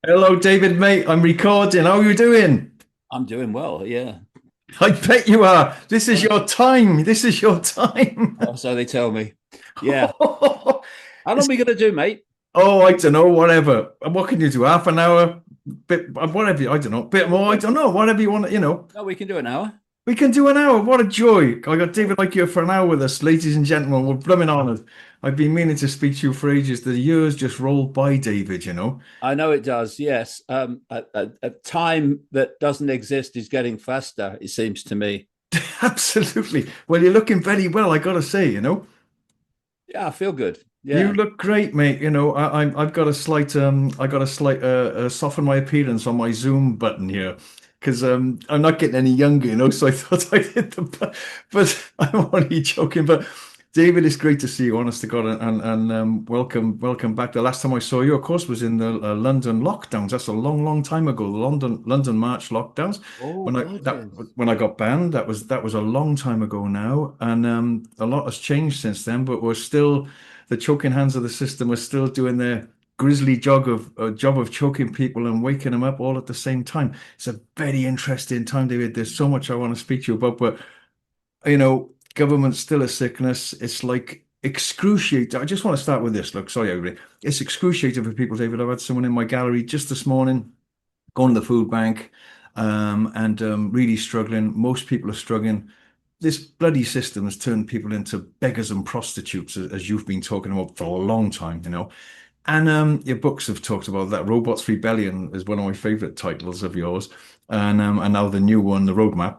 Hello, David, mate. I'm recording. How are you doing? I'm doing well, yeah. I bet you are. This is Well, your time. This is your time. so they tell me. Yeah. How long It's- are we gonna do, mate? oh, I don't know. Whatever. What can you do? Half an hour? Bit, whatever. I don't know. Bit No, more. I don't know. Whatever you want. no, we can do an hour. We can do an hour. What a joy. I got Yeah. David like you for an hour with us, ladies and gentlemen. We're blooming honoured. I've been meaning to speak to you for ages. The years just roll by, David. I know it does, yes. A time that doesn't exist is getting faster, it seems to me. Absolutely. Well, you're looking very well, I gotta say. Yeah, I feel good. You Yeah. look great, mate. I've got a slight I got a slight soften my appearance on my Zoom button here because I'm not getting any younger. So I thought I'd hit but I'm only joking. But David, it's great to see you, honest to God, and welcome back. The last time I saw you, of course, was in the London lockdowns. That's a long, long time ago. The London March lockdowns. Oh When I God, that yes. when I got banned, that was a long time ago now, and a lot has changed since then. But we're still the choking hands of the system are still doing their grisly job of choking people and waking them up all at the same time. It's a very interesting time, David. There's so much I want to speak to you about, but government's still a sickness. It's like excruciating. I just want to start with this. Look, sorry, everybody. It's excruciating for people, David. I've had someone in my gallery just this morning going to the food bank and really struggling. Most people are struggling. This bloody system has turned people into beggars and prostitutes, as you've been talking about for a long time. And your books have talked about that. Robots Rebellion is one of my favorite titles of yours, and now the new one, The Roadmap.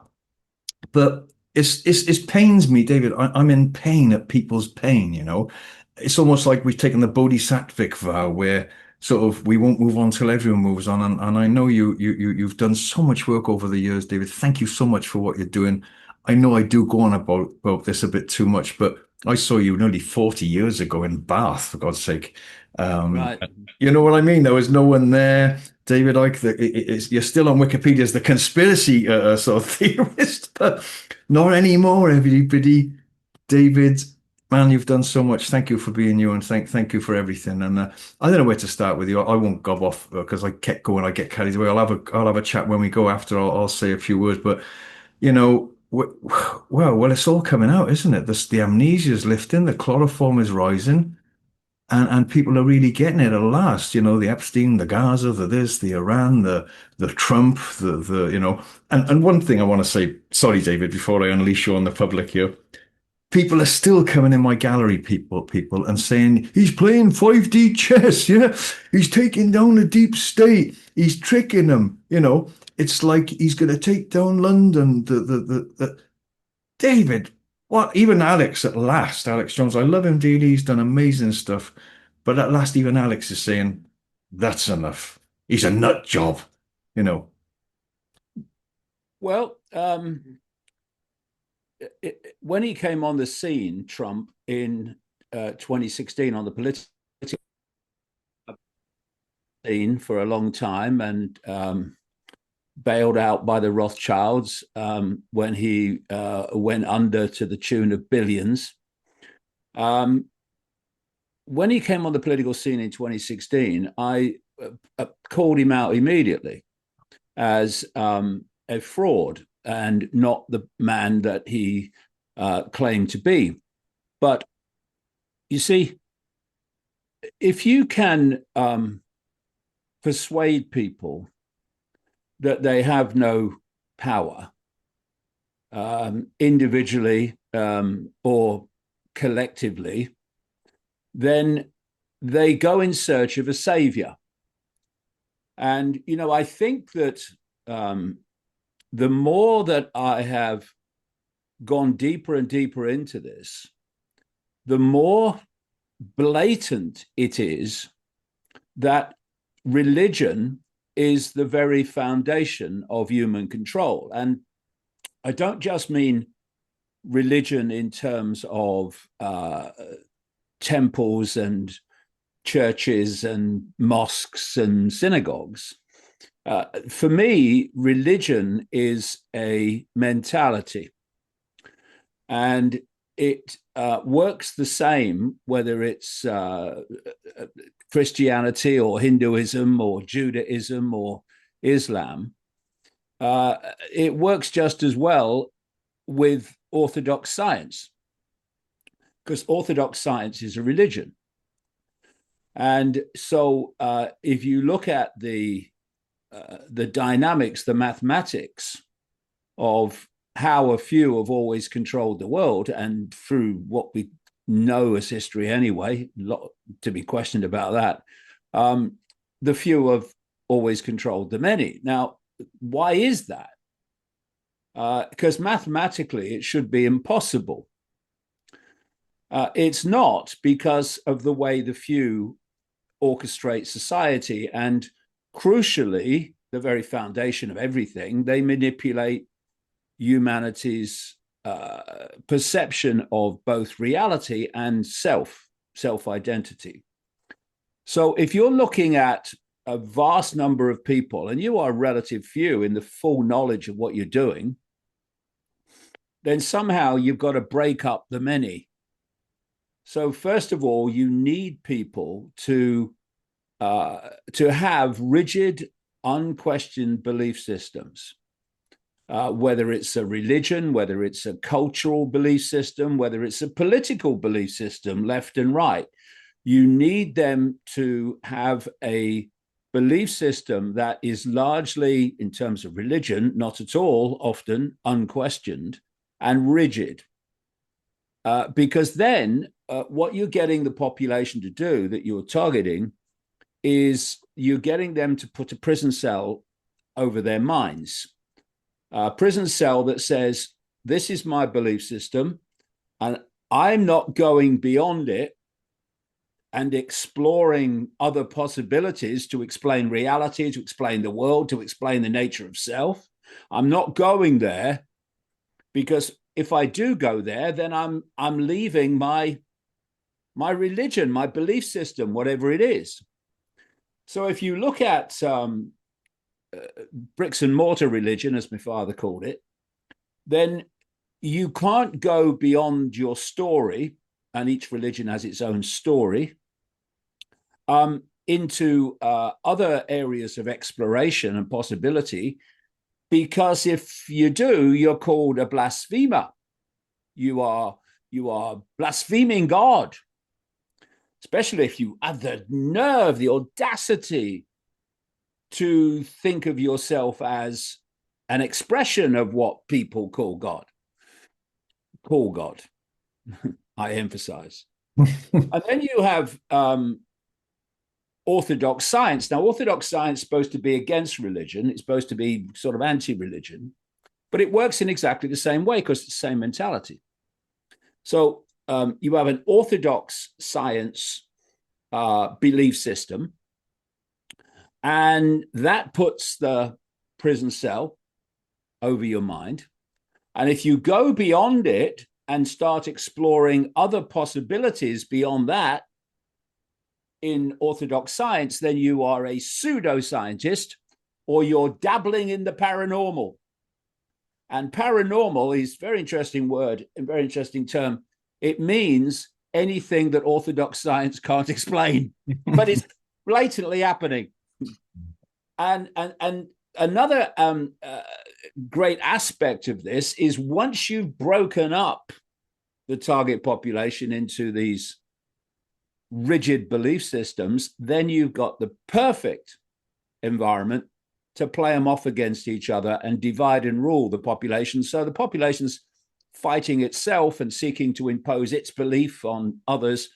But it pains me, David. I'm in pain at people's pain. It's almost like we've taken the Bodhisattvic vow where sort of we won't move on till everyone moves on. And I know you've done so much work over the years, David. Thank you so much for what you're doing. I know I do go on about this a bit too much, but I saw you nearly 40 years ago in Bath, for God's sake. Um, Right. you know what I mean? There was no one there. David Icke, you're still on Wikipedia as the conspiracy sort of theorist, but not anymore, everybody. David, man, you've done so much. Thank you for being you, and thank you for everything. And I don't know where to start with you. I won't gob off because I kept going. I get carried away. I'll have a chat when we go after. I'll say a few words, but well, it's all coming out, isn't it? The amnesia is lifting, the chloroform is rising. And people are really getting it at last. The Epstein, the Gaza, the this, the Iran, the Trump, the. And one thing I want to say, sorry, David, before I unleash you on the public here, people are still coming in my gallery, people, and saying he's playing 5D chess. Yeah, he's taking down the deep state. He's tricking them. It's like he's going to take down London. The David, what? Even Alex at last, Alex Jones, I love him dearly. He's done amazing stuff. But at last, even Alex is saying, that's enough. He's a nut job, you know. Well, when he came on the scene, Trump in 2016 on the political scene for a long time, and bailed out by the Rothschilds when he went under to the tune of billions. Um, when he came on the political scene in 2016, I called him out immediately as a fraud and not the man that he claimed to be. But you see, if you can persuade people that they have no power individually or collectively, then they go in search of a savior. And, I think that um, the more that I have gone deeper and deeper into this, the more blatant it is that religion is the very foundation of human control. And I don't just mean religion in terms of temples and churches and mosques and synagogues. For me, religion is a mentality, and it works the same, whether it's Christianity or Hinduism or Judaism or Islam. It works just as well with Orthodox science, because Orthodox science is a religion. And so if you look at the dynamics, the mathematics of how a few have always controlled the world, and through what we know as history anyway, a lot to be questioned about that, the few have always controlled the many. Now, why is that? Because mathematically it should be impossible. It's not, because of the way the few orchestrate society, and crucially, the very foundation of everything, they manipulate humanity's perception of both reality and self-identity. So if you're looking at a vast number of people, and you are a relative few in the full knowledge of what you're doing, then somehow you've got to break up the many. So first of all, you need people to have rigid, unquestioned belief systems. Whether it's a religion, whether it's a cultural belief system, whether it's a political belief system, left and right, you need them to have a belief system that is largely, in terms of religion, not at all often unquestioned and rigid. Because then what you're getting the population to do that you're targeting is you're getting them to put a prison cell over their minds. A prison cell that says, this is my belief system, and I'm not going beyond it and exploring other possibilities to explain reality, to explain the world, to explain the nature of self. I'm not going there, because if I do go there, then I'm leaving my religion, my belief system, whatever it is. So if you look at bricks and mortar religion, as my father called it, then you can't go beyond your story, and each religion has its own story, into other areas of exploration and possibility, because if you do, you're called a blasphemer. You are blaspheming God, especially if you have the nerve, the audacity to think of yourself as an expression of what people call God. Call God, I emphasize. And then you have Orthodox science. Now, Orthodox science is supposed to be against religion. It's supposed to be sort of anti-religion, but it works in exactly the same way, because it's the same mentality. So you have an Orthodox science belief system, and that puts the prison cell over your mind. And if you go beyond it and start exploring other possibilities beyond that in Orthodox science, then you are a pseudoscientist, or you're dabbling in the paranormal. And paranormal is a very interesting word, a very interesting term. It means anything that Orthodox science can't explain, but it's blatantly happening. And another great aspect of this is, once you've broken up the target population into these rigid belief systems, then you've got the perfect environment to play them off against each other and divide and rule the population. So the population's fighting itself and seeking to impose its belief on others,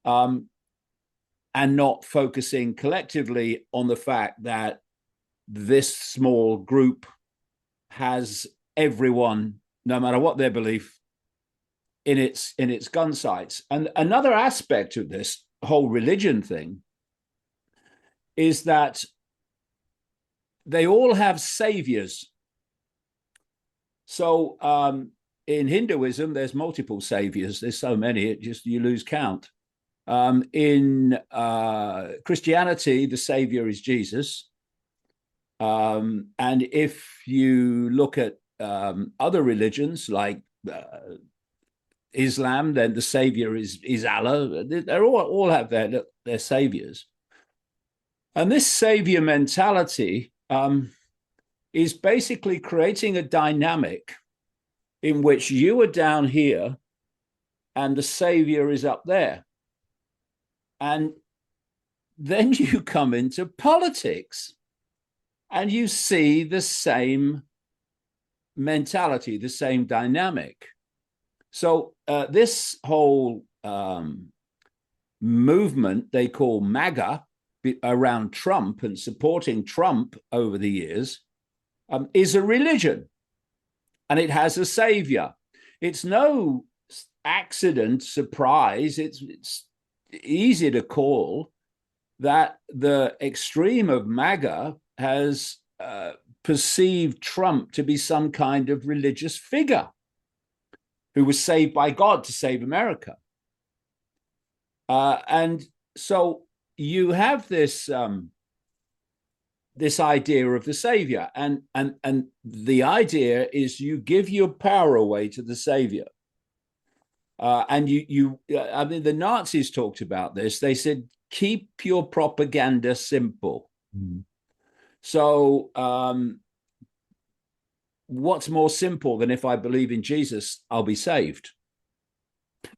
and not focusing collectively on the fact that this small group has everyone, no matter what their belief, in its gun sights. And another aspect of this whole religion thing is that they all have saviors. So in Hinduism, there's multiple saviors. There's so many, you lose count. In Christianity, the savior is Jesus. And if you look at other religions, like Islam, then the savior is Allah. They're all have their saviors. And this savior mentality is basically creating a dynamic in which you are down here and the savior is up there. And then you come into politics and you see the same mentality, the same dynamic. So this whole movement they call MAGA around Trump and supporting Trump over the years is a religion, and it has a savior. It's no accident, surprise. It's easy to call that the extreme of MAGA has perceived Trump to be some kind of religious figure who was saved by God to save America. And so you have this this idea of the savior, and the idea is you give your power away to the savior. And I mean, the Nazis talked about this. They said, keep your propaganda simple. Mm. So what's more simple than if I believe in Jesus, I'll be saved?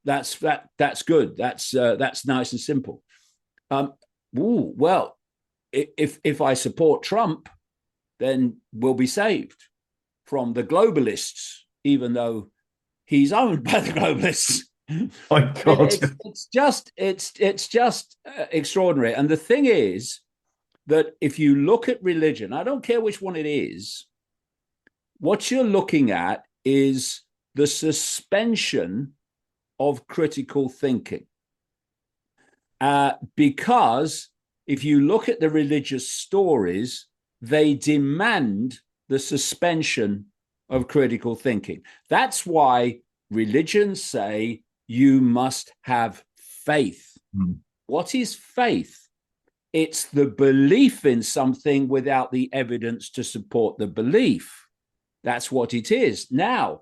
That's good. That's nice and simple. Well, if I support Trump, then we'll be saved from the globalists, even though he's owned by the globalists. My God. It's just extraordinary. And the thing is that if you look at religion, I don't care which one it is, what you're looking at is the suspension of critical thinking. Because if you look at the religious stories, they demand the suspension of critical thinking. That's why religions say you must have faith. Mm. What is faith? It's the belief in something without the evidence to support the belief. That's what it is. Now,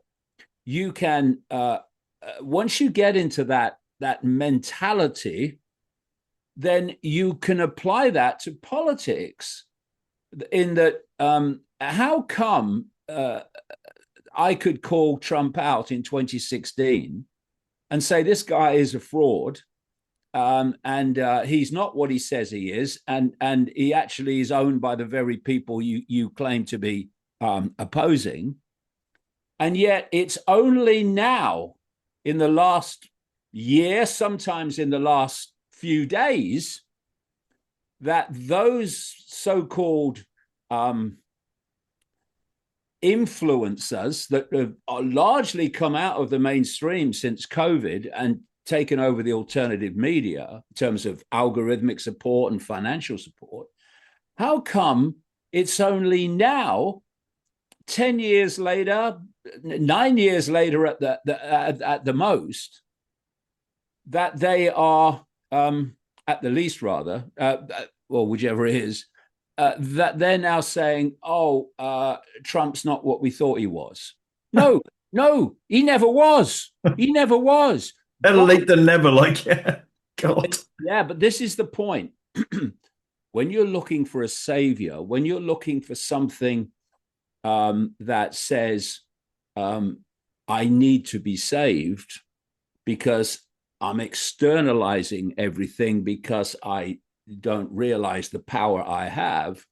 you can, once you get into that mentality, then you can apply that to politics. In that, how come I could call Trump out in 2016 and say this guy is a fraud, and he's not what he says he is, and he actually is owned by the very people you claim to be opposing, and yet it's only now, in the last year, sometimes in the last few days, that those so-called influencers that have largely come out of the mainstream since COVID and taken over the alternative media in terms of algorithmic support and financial support, how come it's only now, 10 years later, 9 years later at the most, that they are, at the least rather, or whichever it is, that they're now saying, Trump's not what we thought he was. No, he never was. He never was. Better late than never, like, yeah. God. Yeah, but this is the point. When you're looking for a savior, when you're looking for something that says, I need to be saved because I'm externalizing everything because I don't realize the power I have,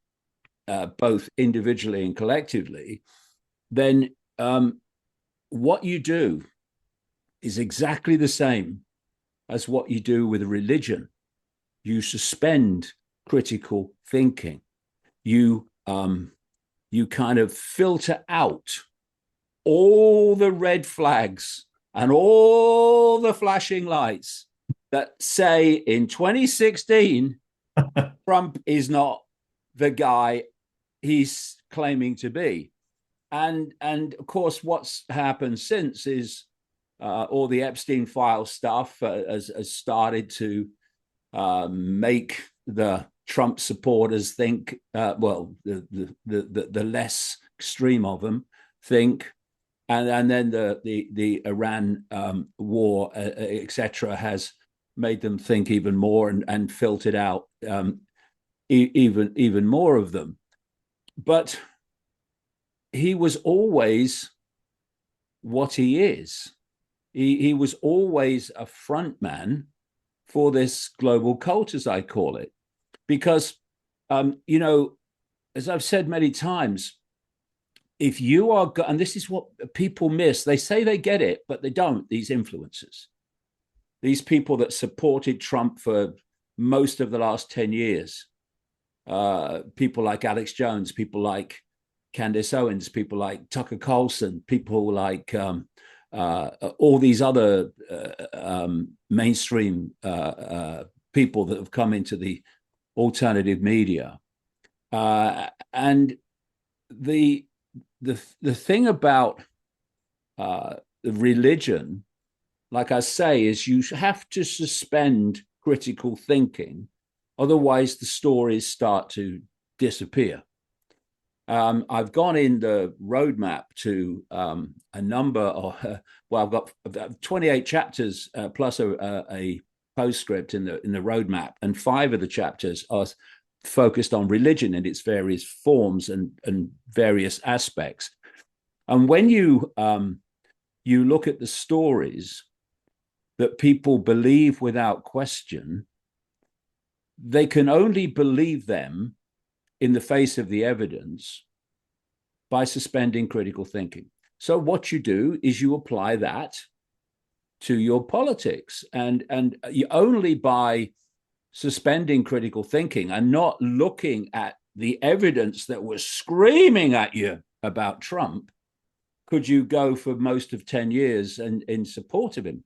both individually and collectively, then what you do is exactly the same as what you do with a religion. You suspend critical thinking. You kind of filter out all the red flags and all the flashing lights that say in 2016, Trump is not the guy he's claiming to be. And of course, what's happened since is all the Epstein file stuff has started to make the Trump supporters think, the less extreme of them think and then the Iran war, etc., has made them think even more and filtered out even more of them. But he was always what he is. He was always a front man for this global cult, as I call it, because you know, as I've said many times, if you are, and this is what people miss, they say they get it, but they don't. These influencers, these people that supported Trump for most of the last 10 years, people like Alex Jones, people like Candace Owens, people like Tucker Carlson, people like all these other mainstream people that have come into the alternative media. And the thing about the religion, like I say, is you have to suspend critical thinking, otherwise the stories start to disappear. I've gone in the roadmap to a number of, well, I've got 28 chapters plus a postscript in the roadmap, and 5 of the chapters are focused on religion in its various forms and various aspects. And when you look at the stories that people believe without question, they can only believe them in the face of the evidence by suspending critical thinking. So what you do is you apply that to your politics, and you only by suspending critical thinking and not looking at the evidence that was screaming at you about Trump could you go for most of 10 years in support of him.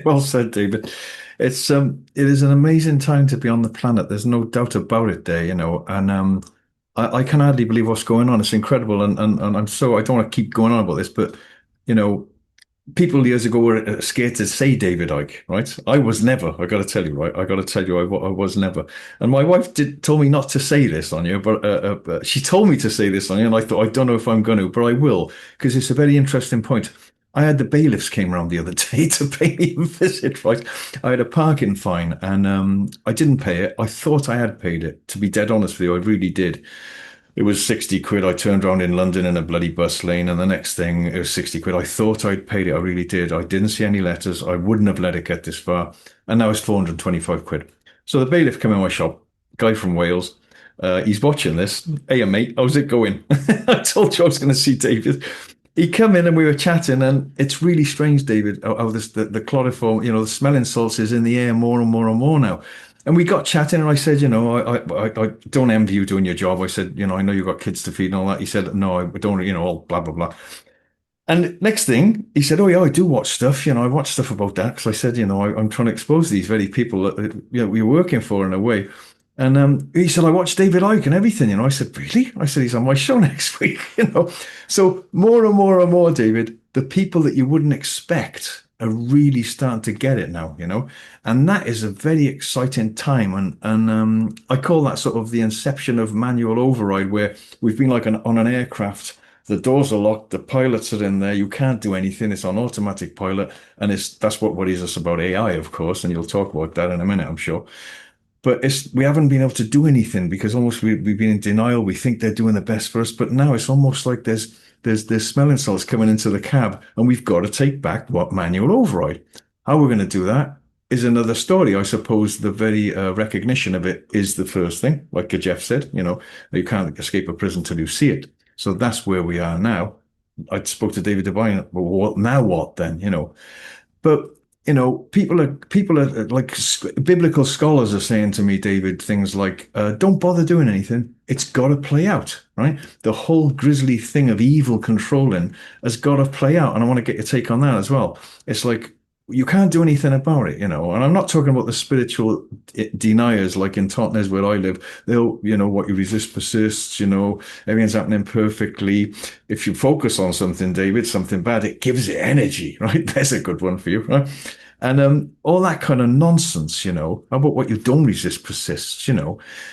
Well said, David. It is an amazing time to be on the planet. There's no doubt about it there, and I can hardly believe what's going on. It's incredible, and I don't want to keep going on about this, but you know, people years ago were scared to say David Icke, right? I was never. I got to tell you, right? I got to tell you, I was never. And my wife told me not to say this on you, but she told me to say this on you, and I thought I don't know if I'm going to, but I will because it's a very interesting point. I had the bailiffs came around the other day to pay me a visit, right? I had a parking fine and I didn't pay it. I thought I had paid it. To be dead honest with you, I really did. It was 60 quid. I turned around in London in a bloody bus lane, and the next thing it was 60 quid. I thought I'd paid it. I really did. I didn't see any letters. I wouldn't have let it get this far. And now it's 425 quid. So the bailiff came in my shop, guy from Wales. He's watching this. Hey, mate, how's it going? I told you I was going to see David. He come in and we were chatting, and it's really strange, David, how the chloroform, the smelling salts is in the air more and more and more now. And we got chatting, and I said, I don't envy you doing your job. I said, I know you've got kids to feed and all that. He said, no, I don't, all blah, blah, blah. And next thing, he said, oh, yeah, I do watch stuff. I watch stuff about that. Because I said, I'm trying to expose these very people that, we're working for in a way. And he said, I watched David Icke and everything. I said, really? I said, he's on my show next week. So more and more and more, David, the people that you wouldn't expect are really starting to get it now. And that is a very exciting time. And I call that sort of the inception of manual override, where we've been like on an aircraft. The doors are locked, the pilots are in there, you can't do anything, it's on automatic pilot. And that's what worries us about AI, of course, and you'll talk about that in a minute, I'm sure. But we haven't been able to do anything because almost we've been in denial. We think they're doing the best for us, but now it's almost like there's smelling salts coming into the cab, and we've got to take back what manual override. How we're going to do that is another story. I suppose the very recognition of it is the first thing. Like Jeff said, you can't escape a prison till you see it. So that's where we are now. I spoke to David Devine. Well, now what then? But people are like biblical scholars are saying to me, David, things like, don't bother doing anything. It's got to play out, right? The whole grisly thing of evil controlling has got to play out. And I want to get your take on that as well. It's like, you can't do anything about it, and I'm not talking about the spiritual deniers like in Totnes where I live. They'll, what you resist persists, everything's happening perfectly. If you focus on something, David, something bad, it gives it energy, right? There's a good one for you, right? And all that kind of nonsense, how about what you don't resist persists.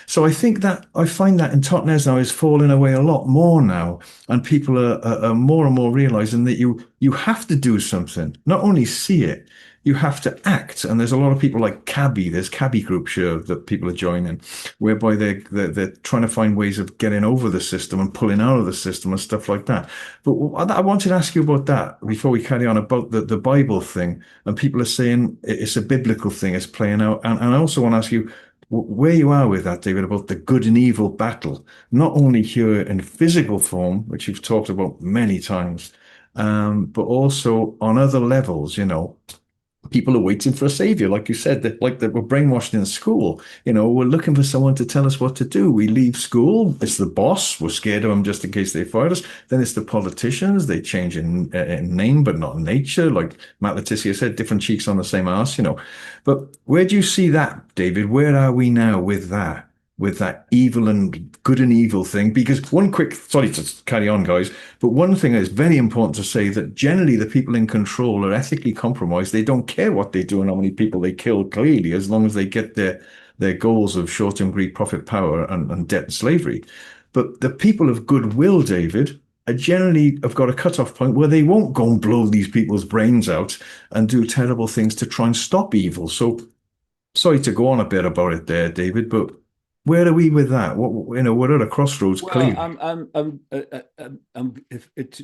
So I think that I find that in Totnes now is falling away a lot more now, and people are more and more realizing that you have to do something, not only see it, you have to act. And there's a lot of people like Cabby, there's Cabby groups here that people are joining, whereby they're trying to find ways of getting over the system and pulling out of the system and stuff like that. But I wanted to ask you about that before we carry on about the Bible thing. And people are saying it's a biblical thing, it's playing out. And I also want to ask you where you are with that, David, about the good and evil battle, not only here in physical form, which you've talked about many times, but also on other levels. People are waiting for a savior, like you said, that like that we're brainwashed in school. We're looking for someone to tell us what to do. We leave school, it's the boss. We're scared of them just in case they fire us. Then it's the politicians. They change in name, but not in nature. Like Matt Letizia said, different cheeks on the same ass. But where do you see that, David? Where are we now with that? With that evil and good and evil thing, because sorry to carry on, guys, but one thing is very important to say that generally the people in control are ethically compromised. They don't care what they do and how many people they kill, clearly, as long as they get their goals of short-term greed, profit, power, and debt and slavery. But the people of goodwill, David, are generally have got a cut-off point where they won't go and blow these people's brains out and do terrible things to try and stop evil. So sorry to go on a bit about it there, David, but where are we with that? We're at a crossroads, Well, clearly.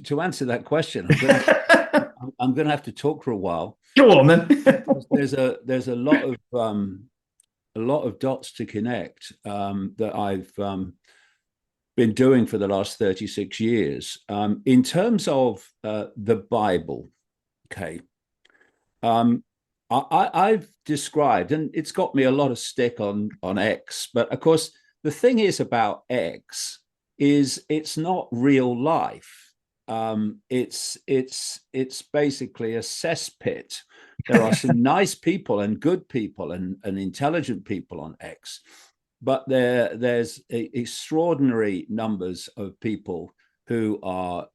to answer that question, I'm going to have to talk for a while. Go on then. Because there's a lot of dots to connect that I've been doing for the last 36 years. In terms of the Bible, okay, I've described, and it's got me a lot of stick on X, but of course, the thing is about X is it's not real life. It's basically a cesspit. There are some nice people and good people and intelligent people on X, but there's extraordinary numbers of people who are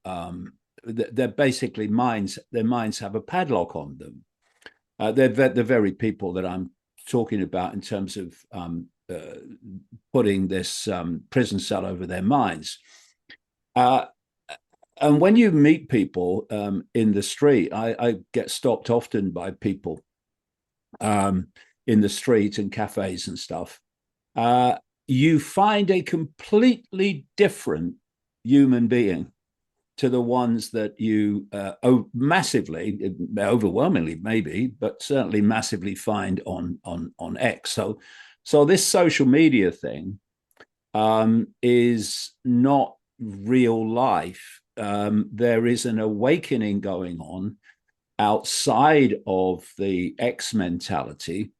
they're basically minds. Their minds have a padlock on them. They're the very people that I'm talking about in terms of putting this prison cell over their minds. And when you meet people in the street, I get stopped often by people in the street and cafes and stuff. You find a completely different human being to the ones that you massively, overwhelmingly maybe, but certainly massively find on X. So this social media thing is not real life. There is an awakening going on outside of the X mentality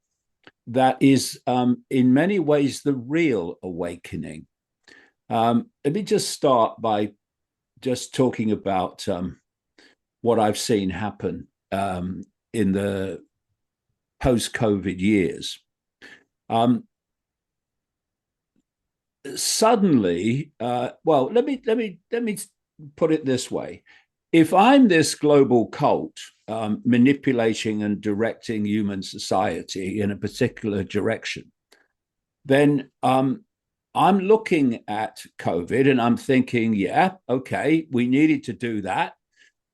that is in many ways the real awakening. Let me just start by just talking about what I've seen happen in the post-COVID years. Suddenly, well, let me put it this way: if I'm this global cult manipulating and directing human society in a particular direction, then I'm looking at COVID and I'm thinking, yeah, okay, we needed to do that.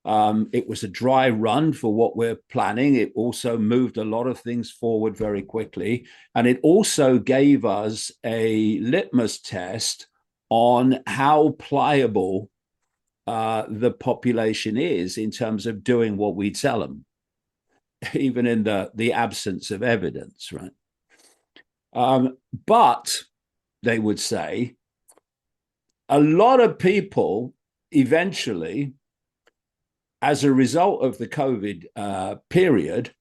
It was a dry run for what we're planning. It also moved a lot of things forward very quickly. And it also gave us a litmus test on how pliable the population is in terms of doing what we tell them, even in the absence of evidence, right? But they would say a lot of people eventually, as a result of the COVID period,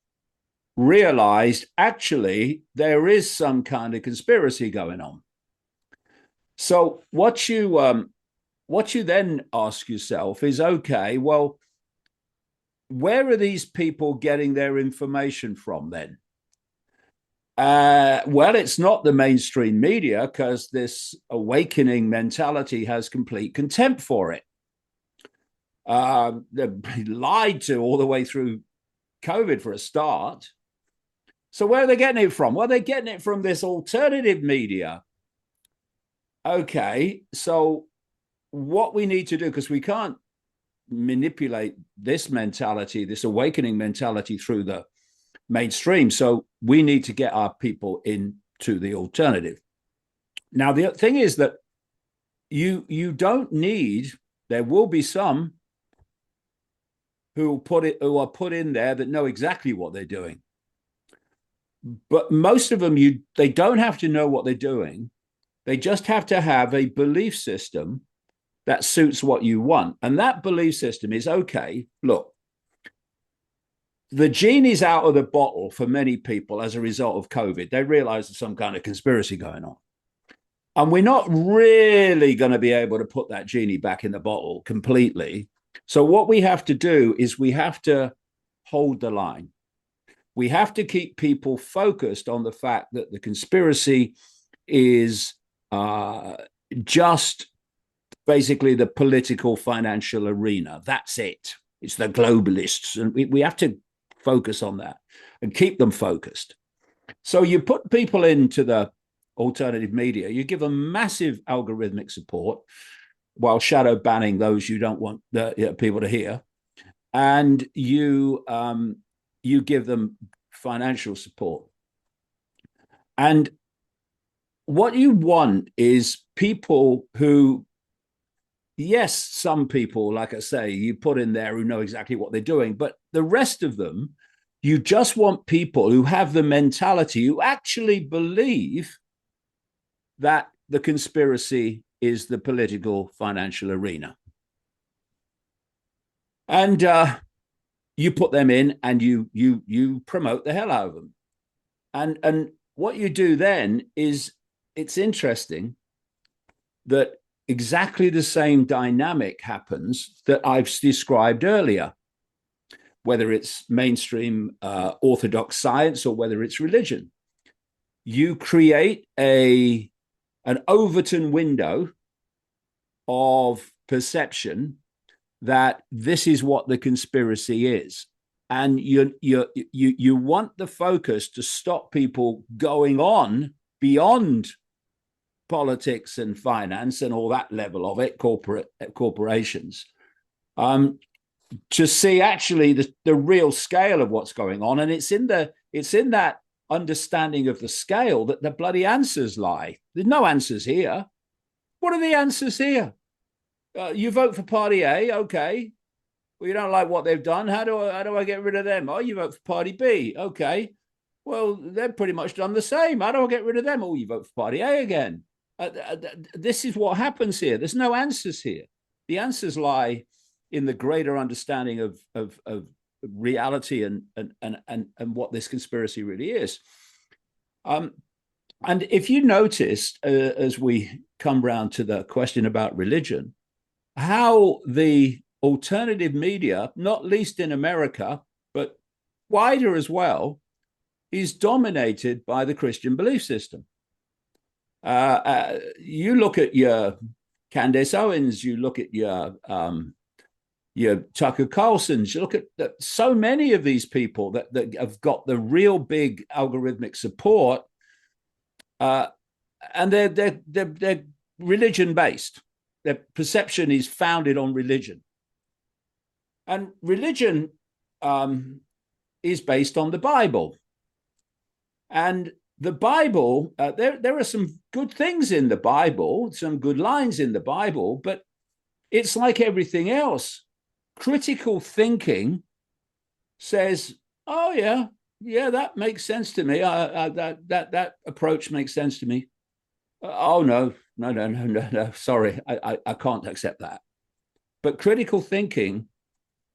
realized actually there is some kind of conspiracy going on. So what you then ask yourself is, okay, well, where are these people getting their information from then? Well, it's not the mainstream media, because this awakening mentality has complete contempt for it. They're lied to all the way through COVID for a start. So where are they getting it from? Well, they're getting it from this alternative media. Okay, so what we need to do, because we can't manipulate this mentality, this awakening mentality through the mainstream. So we need to get our people into the alternative. Now, the thing is that you don't need, there will be some who are put in there that know exactly what they're doing. But most of them, they don't have to know what they're doing. They just have to have a belief system that suits what you want. And that belief system is, okay, look, the genie's out of the bottle for many people as a result of COVID. They realize there's some kind of conspiracy going on. And we're not really going to be able to put that genie back in the bottle completely. So what we have to do is we have to hold the line. We have to keep people focused on the fact that the conspiracy is just basically the political financial arena. That's it. It's the globalists. And we have to focus on that and keep them focused. So you put people into the alternative media, you give them massive algorithmic support while shadow banning those you don't want people to hear. And you give them financial support. And what you want is people who, yes, some people, like I say, you put in there who know exactly what they're doing, but the rest of them, you just want people who have the mentality, who actually believe that the conspiracy is the political financial arena. And you put them in and you promote the hell out of them. And what you do then is, it's interesting that exactly the same dynamic happens that I've described earlier, whether it's mainstream orthodox science or whether it's religion. You create an Overton window of perception that this is what the conspiracy is. And you want the focus to stop people going on beyond politics and finance and all that level of it, corporations, to see actually the real scale of what's going on. And it's in that understanding of the scale that the bloody answers lie. There's no answers here. What are the answers here? You vote for Party A, okay. Well, you don't like what they've done. How do I get rid of them? Oh, you vote for Party B, okay. Well, they're pretty much done the same. How do I get rid of them? Oh, you vote for Party A again. This is what happens here. There's no answers here. The answers lie in the greater understanding of reality and what this conspiracy really is. And if you noticed, as we come round to the question about religion, how the alternative media, not least in America, but wider as well, is dominated by the Christian belief system. You look at your Candace Owens, you look at your Tucker Carlsons, you look at so many of these people that have got the real big algorithmic support, and they're religion based. Their perception is founded on religion, and religion is based on the Bible. And the Bible, there are some good things in the Bible, some good lines in the Bible, but it's like everything else. Critical thinking says, "Oh yeah, that makes sense to me. That approach makes sense to me. Oh no, sorry, I can't accept that." But critical thinking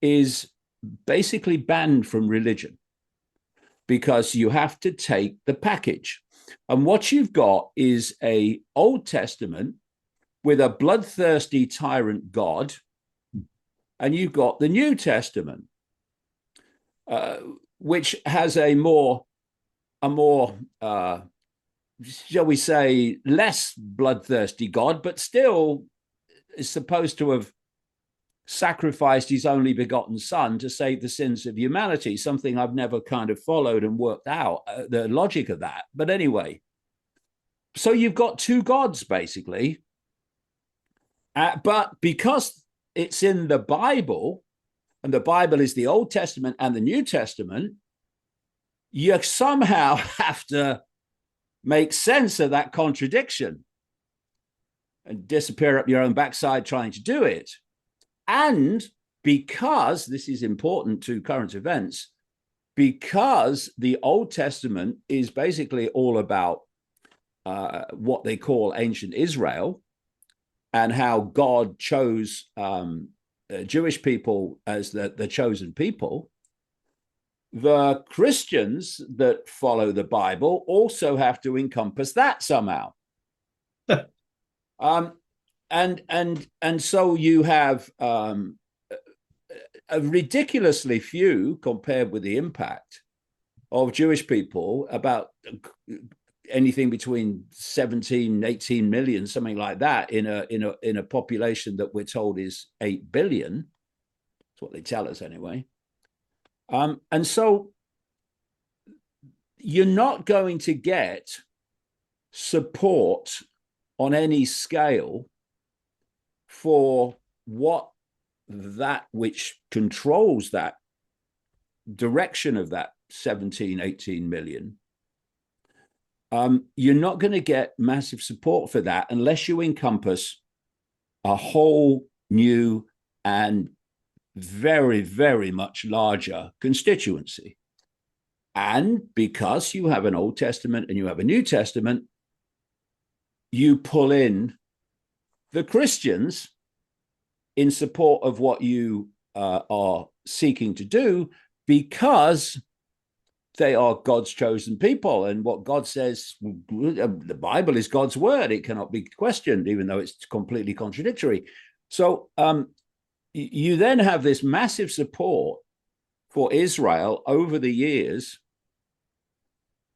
is basically banned from religion, because you have to take the package. And what you've got is a Old Testament with a bloodthirsty tyrant God, and you've got the New Testament, which has a more, shall we say, less bloodthirsty God, but still is supposed to have sacrificed his only begotten son to save the sins of humanity, something I've never kind of followed and worked out the logic of that. But anyway, so you've got two gods basically. But because it's in the Bible, and the Bible is the Old Testament and the New Testament, you somehow have to make sense of that contradiction and disappear up your own backside trying to do it. And because this is important to current events, because the Old Testament is basically all about what they call ancient Israel and how God chose Jewish people as the chosen people, the Christians that follow the Bible also have to encompass that somehow. And so you have a ridiculously few compared with the impact of Jewish people, about anything between 17, 18 million, something like that, in a population that we're told is 8 billion. That's what they tell us anyway. And so you're not going to get support on any scale for what that which controls that direction of that 17, 18 million. You're not going to get massive support for that unless you encompass a whole new and very, very much larger constituency. And because you have an Old Testament and you have a New Testament, you pull in the Christians in support of what you are seeking to do, because they are God's chosen people. And what God says, the Bible is God's word. It cannot be questioned, even though it's completely contradictory. So you then have this massive support for Israel over the years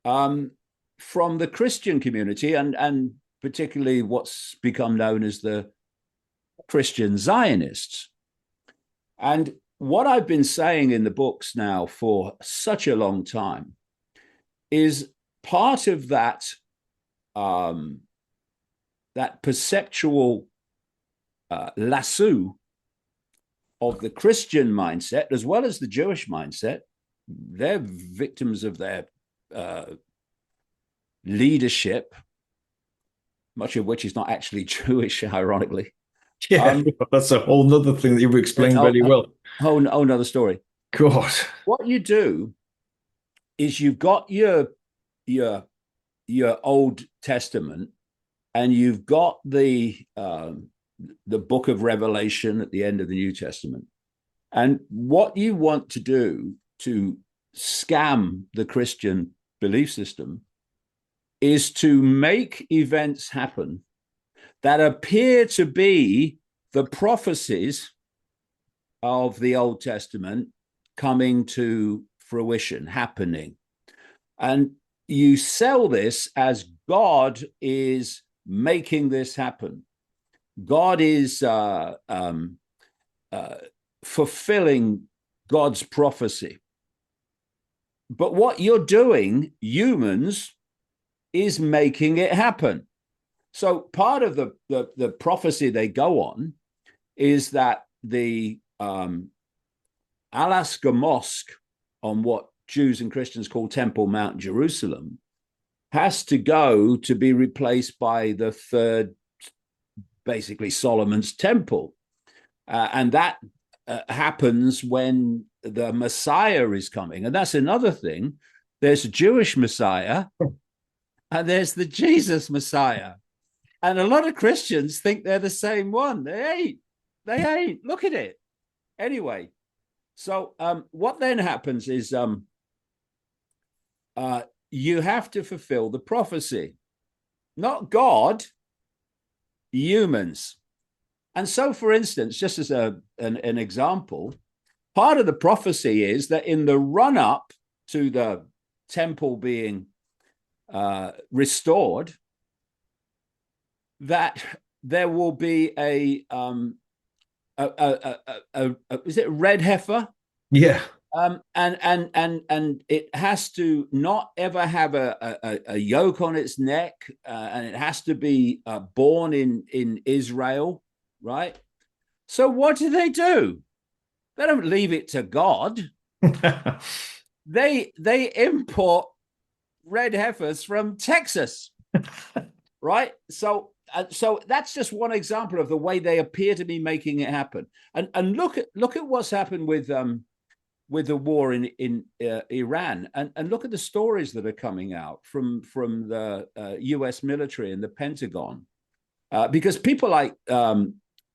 from the Christian community, and particularly what's become known as the Christian Zionists. And what I've been saying in the books now for such a long time is part of that that perceptual lasso of the Christian mindset as well as the Jewish mindset. They're victims of their leadership, much of which is not actually Jewish, ironically. Yeah, that's a whole nother thing that you've explained very well. Another story. God. What you do is you've got your Old Testament, and you've got the book of Revelation at the end of the New Testament. And what you want to do to scam the Christian belief system is to make events happen that appear to be the prophecies of the Old Testament coming to fruition, happening. And you sell this as God is making this happen. God is fulfilling God's prophecy. But what you're doing, humans, is making it happen. So part of the prophecy they go on is that the Alaska Mosque on what Jews and Christians call Temple Mount Jerusalem has to go to be replaced by the third, basically Solomon's temple. And that happens when the Messiah is coming. And that's another thing. There's a Jewish Messiah and there's the Jesus Messiah. And a lot of Christians think they're the same one. They ain't. Look at it. Anyway, so what then happens is you have to fulfill the prophecy. Not God, humans. And so, for instance, just as an example, part of the prophecy is that in the run-up to the temple being restored, that there will be a is it a red heifer? Yeah. And it has to not ever have a yoke on its neck, and it has to be born in Israel, right? So what do? They don't leave it to God. They import red heifers from Texas, right? So that's just one example of the way they appear to be making it happen. And look at what's happened with the war in Iran, and look at the stories that are coming out from the U.S. military and the Pentagon, because people like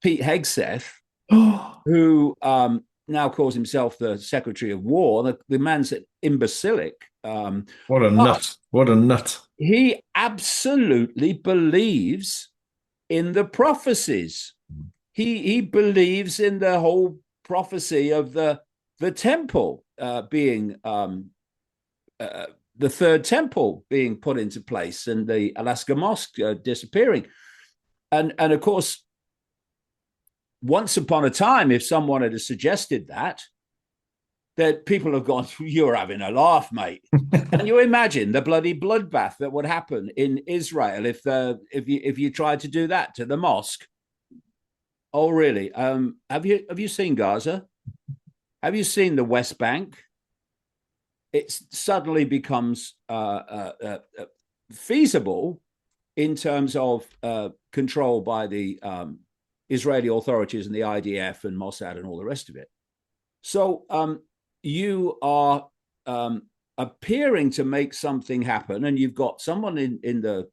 Pete Hegseth, Oh, who now calls himself the Secretary of War, the man's imbecilic, what a but nut. What a nut. he absolutely believes in the prophecies. He believes in the whole prophecy of the temple being uh, the third temple being put into place and the Alaska Mosque disappearing. And of course, once upon a time, if someone had suggested that people have gone, you're having a laugh, mate. Can you imagine the bloody bloodbath that would happen in Israel if you tried to do that to the mosque? Oh, really? Have you seen Gaza? Have you seen the West Bank? It suddenly becomes feasible in terms of control by the Israeli authorities and the IDF and Mossad and all the rest of it. So you are appearing to make something happen, and you've got someone in the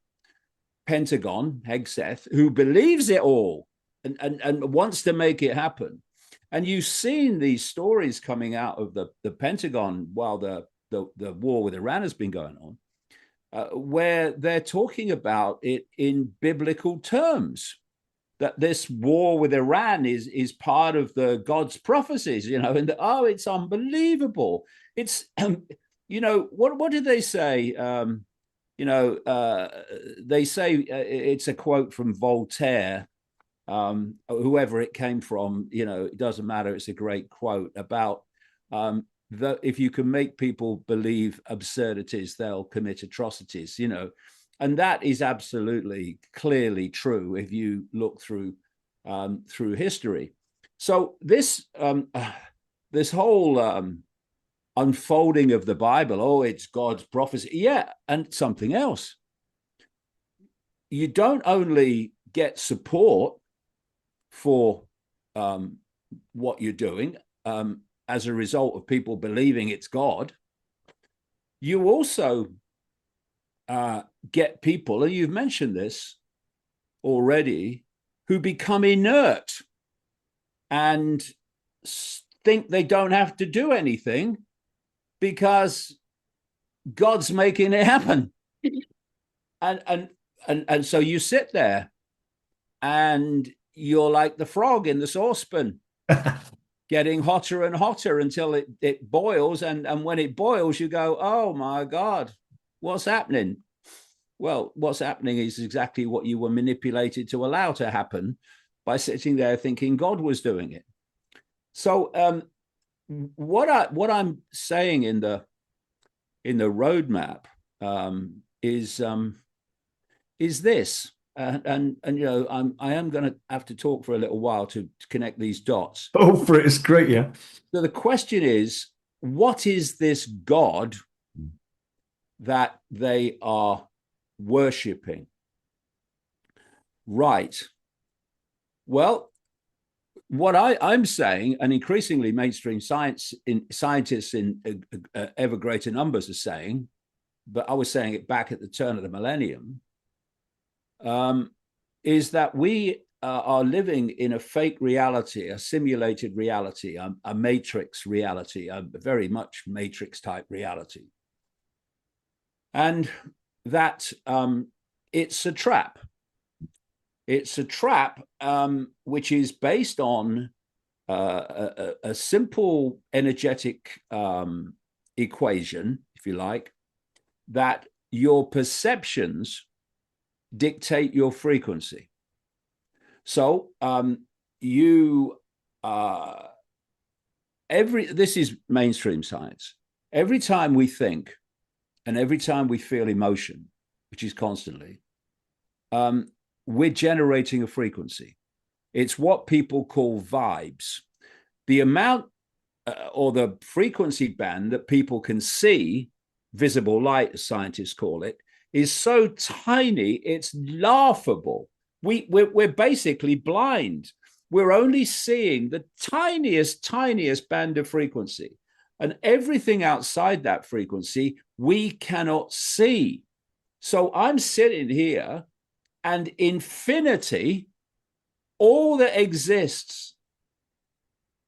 Pentagon, Hegseth, who believes it all and wants to make it happen. And you've seen these stories coming out of the Pentagon while the war with Iran has been going on, where they're talking about it in biblical terms, that this war with Iran is part of the God's prophecies, and it's unbelievable. It's what did they say? They say it's a quote from Voltaire, whoever it came from, it doesn't matter. It's a great quote about that if you can make people believe absurdities, they'll commit atrocities, and that is absolutely clearly true if you look through history. So this whole unfolding of the Bible, it's God's prophecy, yeah, and something else. You don't only get support for what you're doing as a result of people believing it's God, you also get people, and you've mentioned this already, who become inert and think they don't have to do anything because God's making it happen. And so you sit there and you're like the frog in the saucepan, getting hotter and hotter until it boils. And when it boils, you go, oh my God, what's happening? Well, what's happening is exactly what you were manipulated to allow to happen by sitting there thinking God was doing it. So what I'm saying in the roadmap is this, and I am going to have to talk for a little while to connect these dots. Oh, for it. It's great. Yeah. So the question is, what is this God that they are worshipping? Right. Well, what I'm saying, and increasingly mainstream scientists in ever greater numbers are saying, but I was saying it back at the turn of the millennium, is that we are living in a fake reality, a simulated reality, a matrix reality, a very much matrix type reality. And that it's a trap. It's a trap which is based on a simple energetic equation, if you like, that your perceptions dictate your frequency. So you uh, this is mainstream science. Every time we think and every time we feel emotion, which is constantly, we're generating a frequency. It's what people call vibes. The amount or the frequency band that people can see, visible light, as scientists call it, is so tiny, it's laughable. We're basically blind. We're only seeing the tiniest band of frequency. And everything outside that frequency, we cannot see. So I'm sitting here, and infinity, all that exists,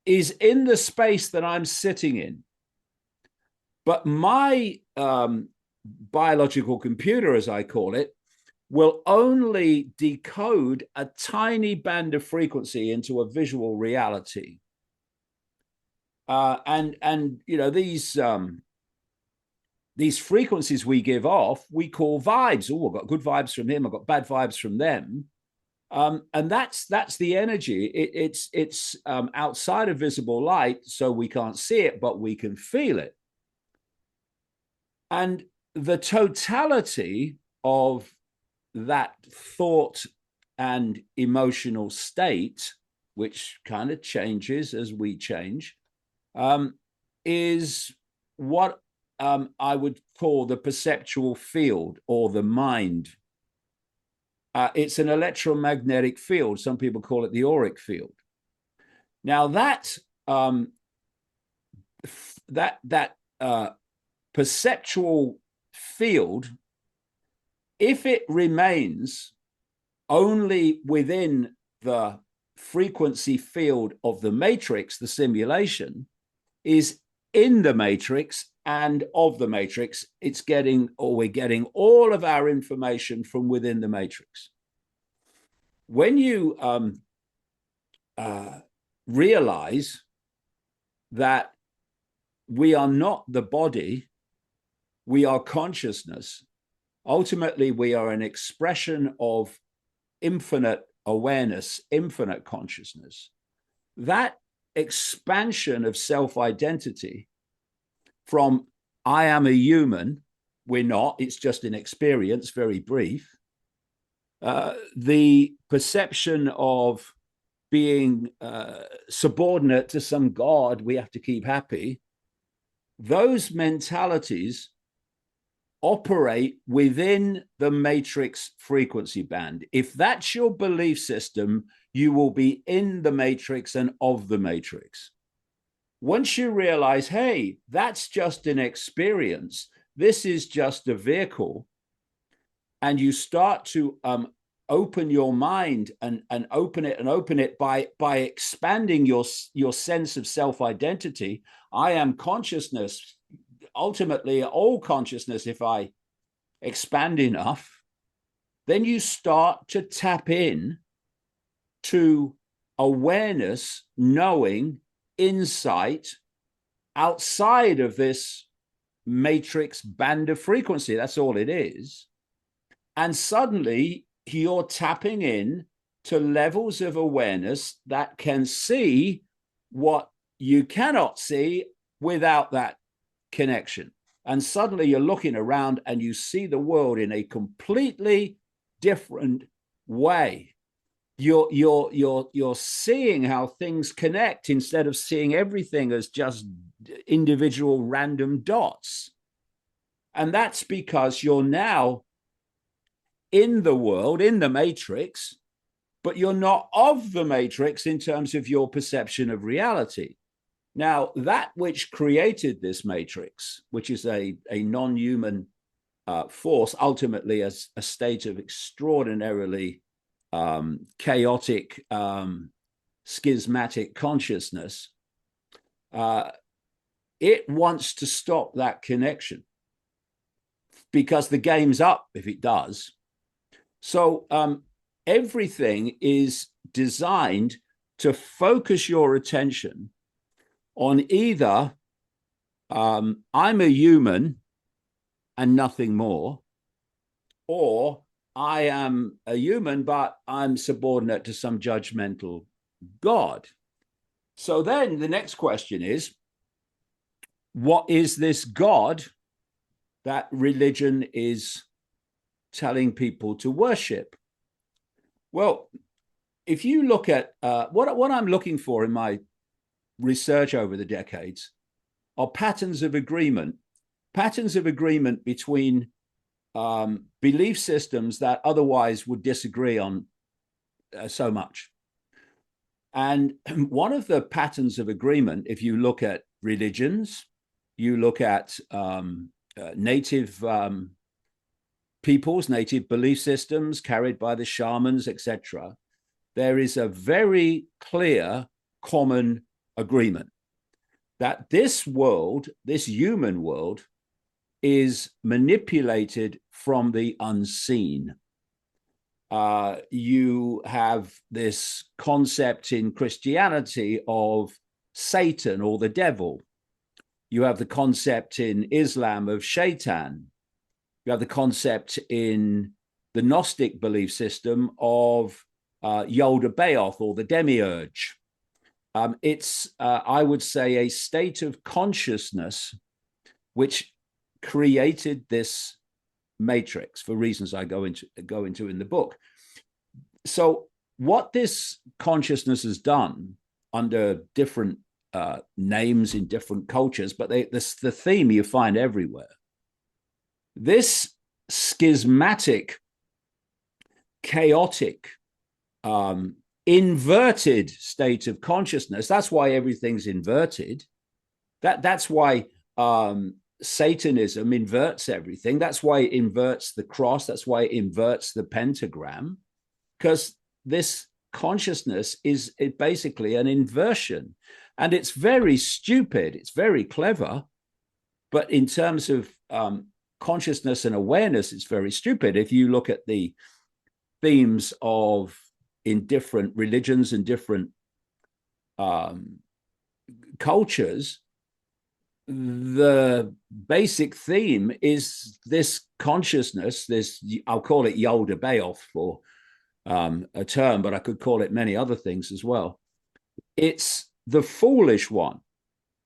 is in the space that I'm sitting in. But my biological computer, as I call it, will only decode a tiny band of frequency into a visual reality. And you know, these frequencies we give off, we call vibes. Oh, I've got good vibes from him, I've got bad vibes from them. And that's the energy. It's outside of visible light, so we can't see it, but we can feel it. And the totality of that thought and emotional state, which kind of changes as we change, is what I would call the perceptual field or the mind. It's an electromagnetic field. Some people call it the auric field. Now that perceptual field, if it remains only within the frequency field of the matrix, the simulation is in the matrix, and of the matrix, we're getting all of our information from within the matrix. When you realize that we are not the body, we are consciousness. Ultimately, we are an expression of infinite awareness, infinite consciousness. That expansion of self-identity from I am a human, we're not, it's just an experience, very brief. The perception of being subordinate to some God, we have to keep happy. Those mentalities operate within the matrix frequency band. If that's your belief system, you will be in the matrix and of the matrix. Once you realize, hey, that's just an experience, this is just a vehicle, and you start to open your mind and open it by expanding your sense of self-identity. I am consciousness, ultimately all consciousness. If I expand enough, then you start to tap in to awareness, knowing, insight outside of this matrix band of frequency. That's all it is. And suddenly you're tapping in to levels of awareness that can see what you cannot see without that connection. And suddenly you're looking around and you see the world in a completely different way. You're seeing how things connect instead of seeing everything as just individual random dots. And that's because you're now in the world, in the matrix, but you're not of the matrix in terms of your perception of reality. Now, that which created this matrix, which is a non-human force, ultimately as a state of extraordinarily chaotic, schismatic consciousness, it wants to stop that connection because the game's up if it does. So everything is designed to focus your attention on either I'm a human and nothing more, or I am a human, but I'm subordinate to some judgmental God. So then the next question is, what is this God that religion is telling people to worship? Well, if you look at what I'm looking for in my research over the decades are patterns of agreement between belief systems that otherwise would disagree on so much. And one of the patterns of agreement, if you look at religions, you look at native peoples, native belief systems carried by the shamans, etc., there is a very clear common agreement that this world, this human world, is manipulated from the unseen. You have this concept in Christianity of Satan or the devil. You have the concept in Islam of shaitan. You have the concept in the Gnostic belief system of Yalda Baoth or the demiurge. It's, I would say, a state of consciousness which created this matrix for reasons I go into in the book. So what this consciousness has done under different names in different cultures, but the theme you find everywhere. This schismatic, chaotic, inverted state of consciousness, that's why everything's inverted. That's why Satanism inverts everything. That's why it inverts the cross. That's why it inverts the pentagram, because this consciousness is basically an inversion. And it's very stupid. It's very clever. But in terms of consciousness and awareness, it's very stupid. If you look at the themes of in different religions and different cultures, the basic theme is this consciousness, this, I'll call it Yalda Baoth for a term, but I could call it many other things as well. It's the foolish one.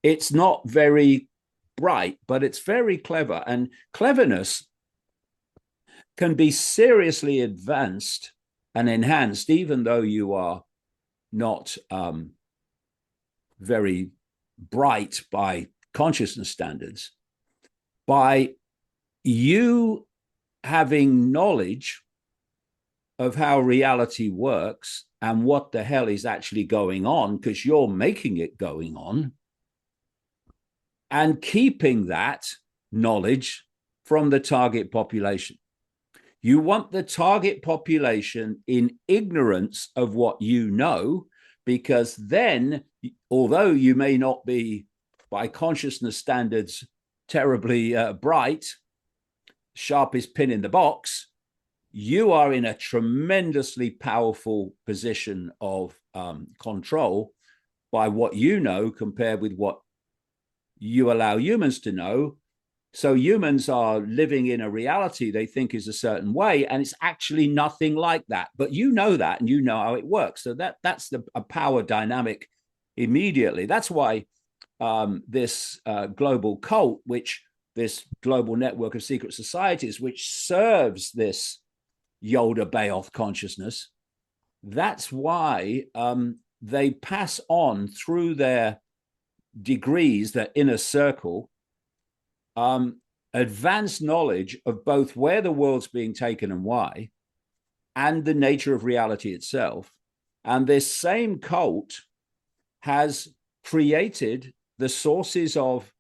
It's not very bright, but it's very clever. And cleverness can be seriously advanced and enhanced, even though you are not very bright by consciousness standards, by you having knowledge of how reality works and what the hell is actually going on, because you're making it going on, and keeping that knowledge from the target population. You want the target population in ignorance of what you know, because then, although you may not be, by consciousness standards, terribly bright, sharpest pin in the box, you are in a tremendously powerful position of control by what you know compared with what you allow humans to know. So humans are living in a reality they think is a certain way, and it's actually nothing like that. But you know that, and you know how it works. So that's a power dynamic immediately. That's why this global cult, this global network of secret societies, which serves this Yalda Baoth consciousness, that's why they pass on through their degrees, their inner circle, advanced knowledge of both where the world's being taken and why, and the nature of reality itself. And this same cult has created the sources of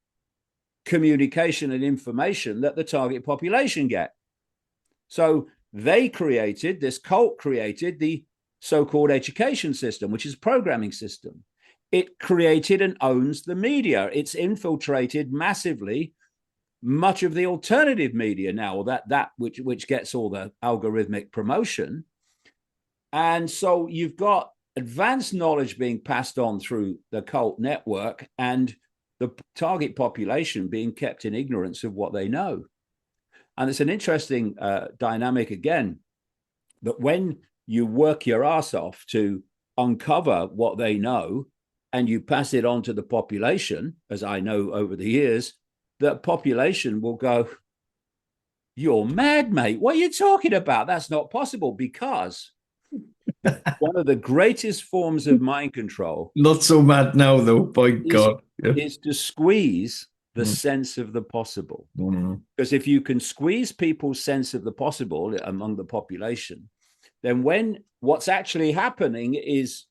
communication and information that the target population get. So this cult created the so-called education system, which is a programming system. It created and owns the media. It's infiltrated massively much of the alternative media now, or that which gets all the algorithmic promotion. And so you've got advanced knowledge being passed on through the cult network, and the target population being kept in ignorance of what they know. And it's an interesting dynamic, again, that when you work your ass off to uncover what they know, and you pass it on to the population, as I know over the years, the population will go, "You're mad, mate. What are you talking about? That's not possible." Because one of the greatest forms of mind control Not so mad now, though, by is, God. Yeah. is to squeeze the Mm, sense of the possible. mm, Because if you can squeeze people's sense of the possible among the population, then when what's actually happening is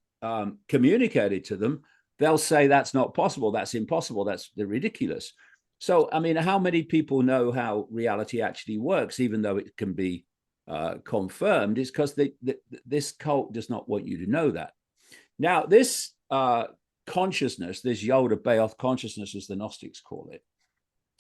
communicated to them, they'll say that's not possible, that's impossible, that's ridiculous. So, I mean, how many people know how reality actually works, even though it can be confirmed? Is because this cult does not want you to know that. Now, this consciousness, this Yoda Baoth consciousness, as the Gnostics call it,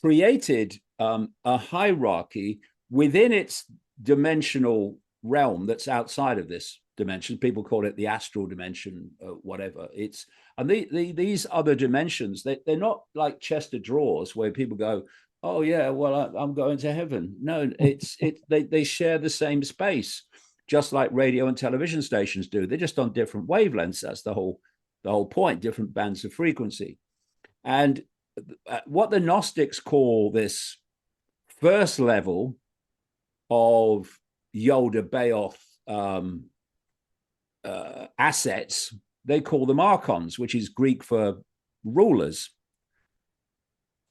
created a hierarchy within its dimensional realm that's outside of this dimension. People call it the astral dimension, whatever. These other dimensions, they're not like chest of drawers where people go, "Oh yeah, well I'm going to heaven." No, they share the same space, just like radio and television stations do. They're just on different wavelengths. That's the whole point. Different bands of frequency. And what the Gnostics call this first level of Yoda Baoth assets, they call them Archons, which is Greek for rulers.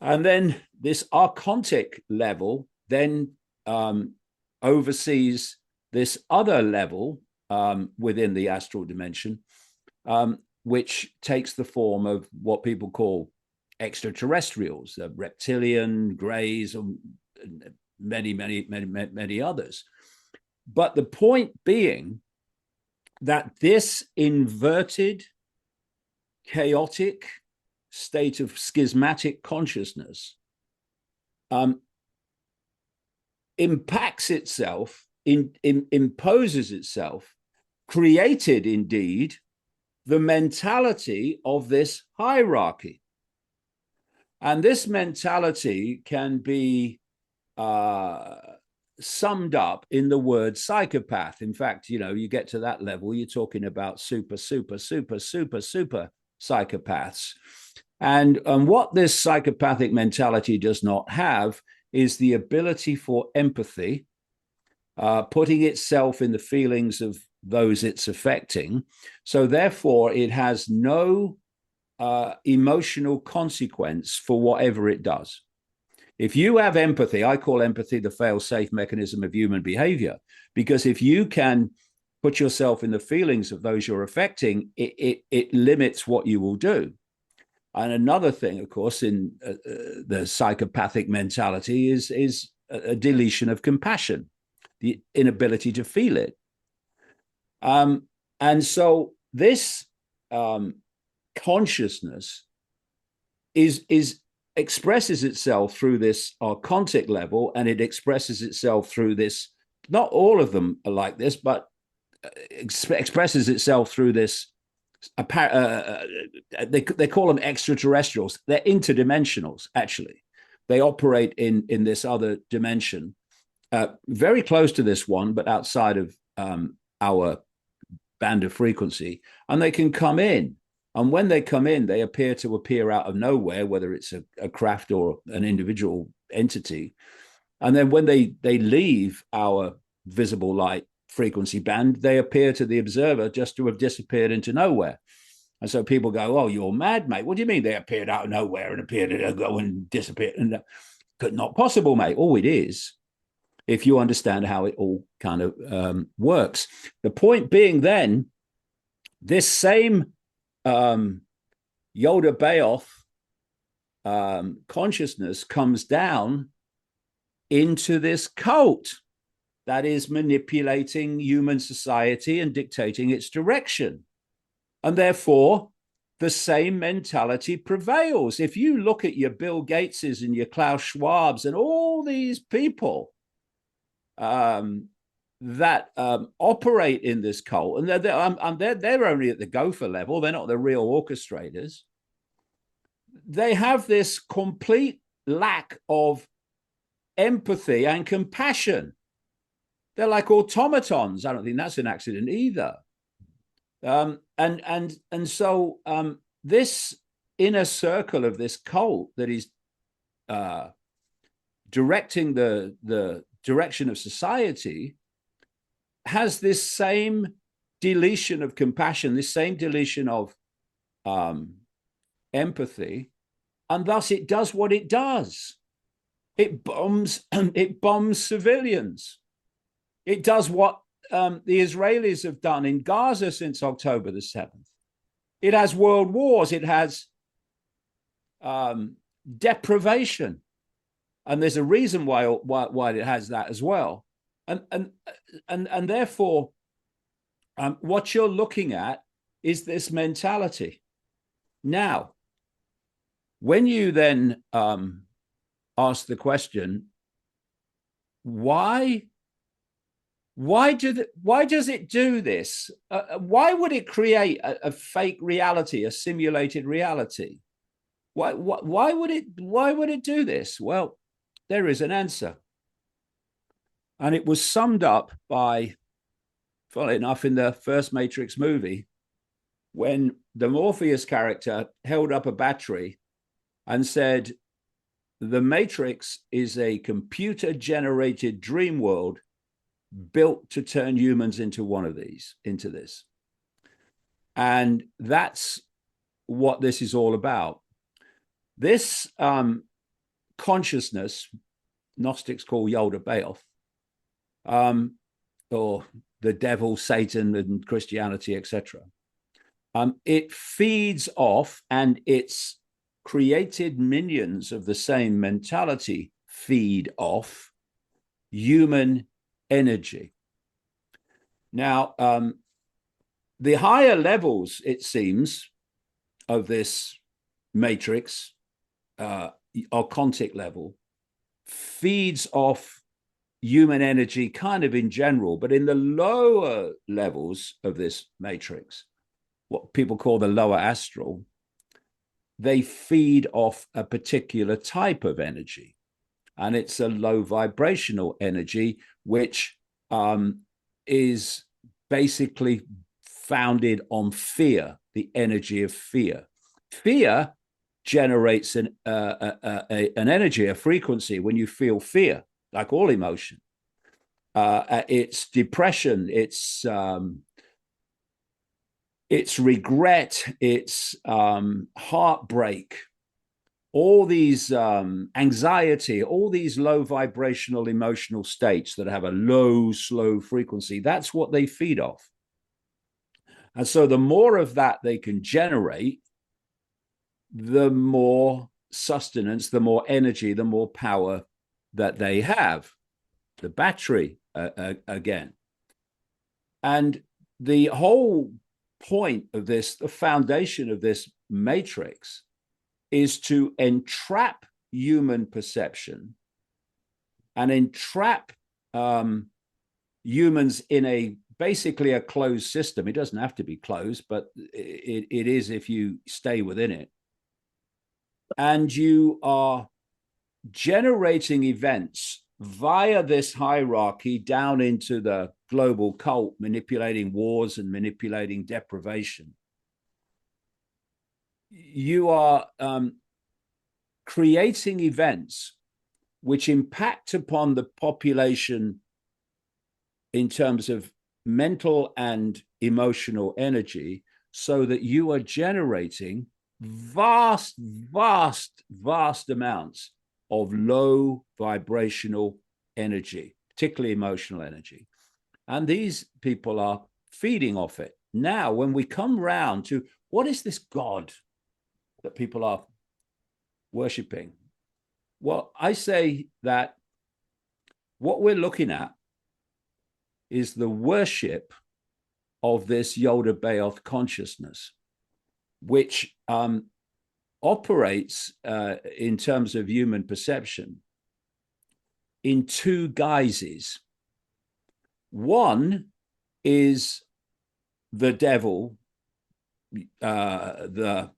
And then this archontic level then oversees this other level within the astral dimension, which takes the form of what people call extraterrestrials, reptilian, greys, and many others. But the point being that this inverted, chaotic state of schismatic consciousness impacts itself, imposes itself, created indeed the mentality of this hierarchy. And this mentality can be summed up in the word psychopath. In fact, you get to that level, you're talking about super psychopaths. And what this psychopathic mentality does not have is the ability for empathy, putting itself in the feelings of those it's affecting. So therefore, it has no emotional consequence for whatever it does. If you have empathy, I call empathy the fail-safe mechanism of human behavior, because if you can put yourself in the feelings of those you're affecting, it limits what you will do. And another thing, of course, in the psychopathic mentality is a deletion of compassion, the inability to feel it. And so this consciousness expresses itself through this archontic level, and it expresses itself through this. Not all of them are like this, but expresses itself through this. They call them extraterrestrials. They're interdimensionals. Actually, they operate in this other dimension, very close to this one, but outside of our band of frequency, and they can come in. And when they come in, they appear out of nowhere, whether it's a craft or an individual entity. And then when they leave our visible light frequency band, they appear to the observer just to have disappeared into nowhere. And so people go, "Oh, you're mad, mate. What do you mean they appeared out of nowhere and appeared to go and disappear?" And not possible, mate. Oh, it is, if you understand how it all kind of works. The point being then, this same Yoda Baoth consciousness comes down into this cult that is manipulating human society and dictating its direction. And therefore, the same mentality prevails. If you look at your Bill Gateses and your Klaus Schwabs and all these people that operate in this cult, and they're only at the gopher level, they're not the real orchestrators. They have this complete lack of empathy and compassion. They're like automatons. I don't think that's an accident either. And so this inner circle of this cult that is uh, directing the direction of society has this same deletion of compassion, this same deletion of um, empathy, and thus it does what it does. It bombs. It bombs civilians. It does what the Israelis have done in Gaza since October the 7th. It has world wars. It has deprivation, and there's a reason why it has that as well. And therefore, what you're looking at is this mentality. Now, when you then ask the question, why does it do this? Why would it create a fake reality, a simulated reality? Why would it do this? Well, there is an answer, and it was summed up by, funnily enough, in the first Matrix movie, when the Morpheus character held up a battery and said, "The Matrix is a computer-generated dream world built to turn humans into into this." And that's what this is all about. This consciousness, Gnostics call Yoda Baoth, or the devil, Satan, and Christianity, etc. It feeds off, and its created minions of the same mentality feed off human energy. Now, the higher levels, it seems, of this matrix, archontic level, feeds off human energy kind of in general, but in the lower levels of this matrix, what people call the lower astral, they feed off a particular type of energy. And it's a low vibrational energy, which is basically founded on fear, the energy of fear. Fear generates an energy, a frequency when you feel fear, like all emotion. It's depression, it's regret, it's heartbreak, all these anxiety, all these low vibrational emotional states that have a low, slow frequency. That's what they feed off. And so the more of that they can generate, the more sustenance, the more energy, the more power that they have. The battery, again. And the whole point of this, the foundation of this matrix, is to entrap human perception and entrap humans in basically a closed system. It doesn't have to be closed, but it is if you stay within it. And you are generating events via this hierarchy down into the global cult, manipulating wars and manipulating deprivation. You are creating events which impact upon the population in terms of mental and emotional energy, so that you are generating vast amounts of low vibrational energy, particularly emotional energy. And these people are feeding off it. Now, when we come round to what is this God that people are worshipping? Well, I say that what we're looking at is the worship of this Yoda Baoth consciousness, which operates in terms of human perception in two guises. One is the devil, the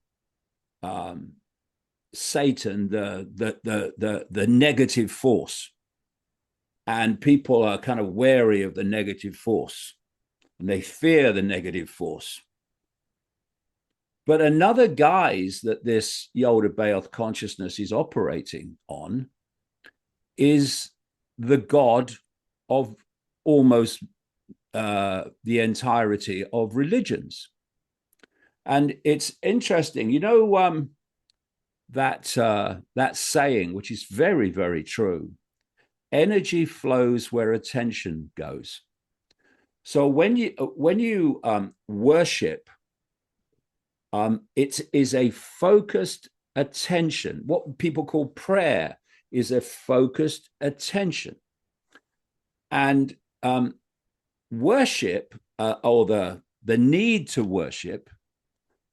Satan, the negative force, and people are kind of wary of the negative force, and they fear the negative force. But another guise that this Yoda Baoth consciousness is operating on is the God of almost the entirety of religions. And it's interesting, that saying, which is very, very true: energy flows where attention goes. So when you worship, it is a focused attention. What people call prayer is a focused attention, and worship, or the need to worship,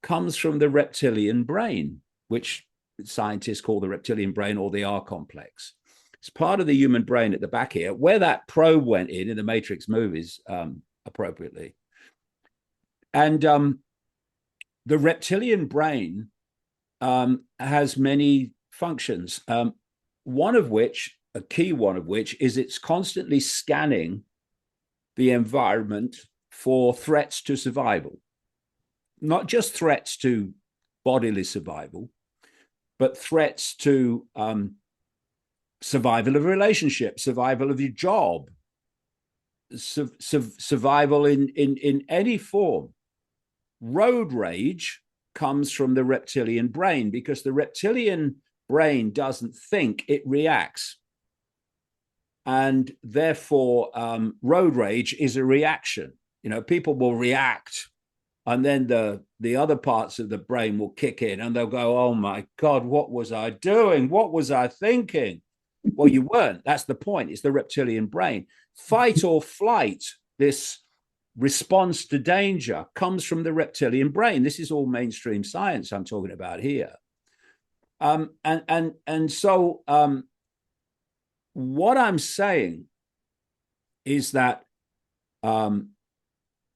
comes from the reptilian brain, which scientists call the reptilian brain, or the R complex. It's part of the human brain at the back here, where that probe went in the Matrix movies, appropriately. And the reptilian brain has many functions, one of which, a key one of which, is it's constantly scanning the environment for threats to survival. Not just threats to bodily survival, but threats to survival of a relationship, survival of your job, survival in any form. Road rage comes from the reptilian brain, because the reptilian brain doesn't think, it reacts. And therefore, road rage is a reaction. People will react, and then the other parts of the brain will kick in, and they'll go, oh my God, what was I doing? What was I thinking? Well, you weren't. That's the point. It's the reptilian brain. Fight or flight, this response to danger, comes from the reptilian brain. This is all mainstream science I'm talking about here. So what I'm saying is that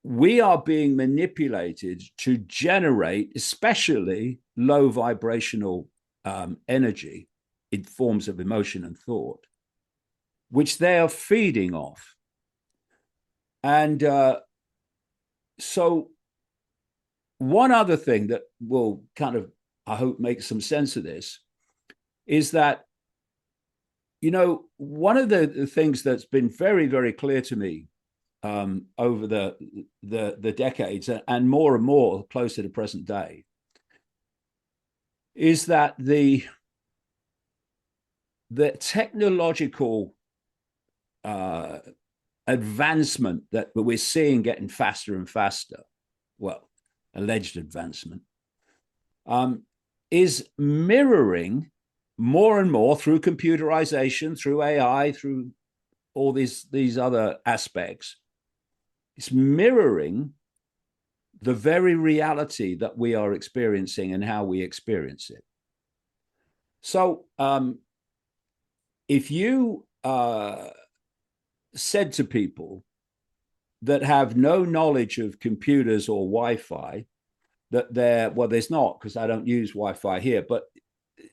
we are being manipulated to generate especially low vibrational energy in forms of emotion and thought, which they are feeding off. And so one other thing that will kind of, I hope, make some sense of this is that, one of the things that's been very, very clear to me over the decades, and more closer to present day, is that the technological advancement that we're seeing getting faster and faster, well, alleged advancement, is mirroring more and more, through computerization, through AI, through all these other aspects. It's mirroring the very reality that we are experiencing and how we experience it. So if you said to people that have no knowledge of computers or Wi-Fi that there's not, because I don't use Wi-Fi here, but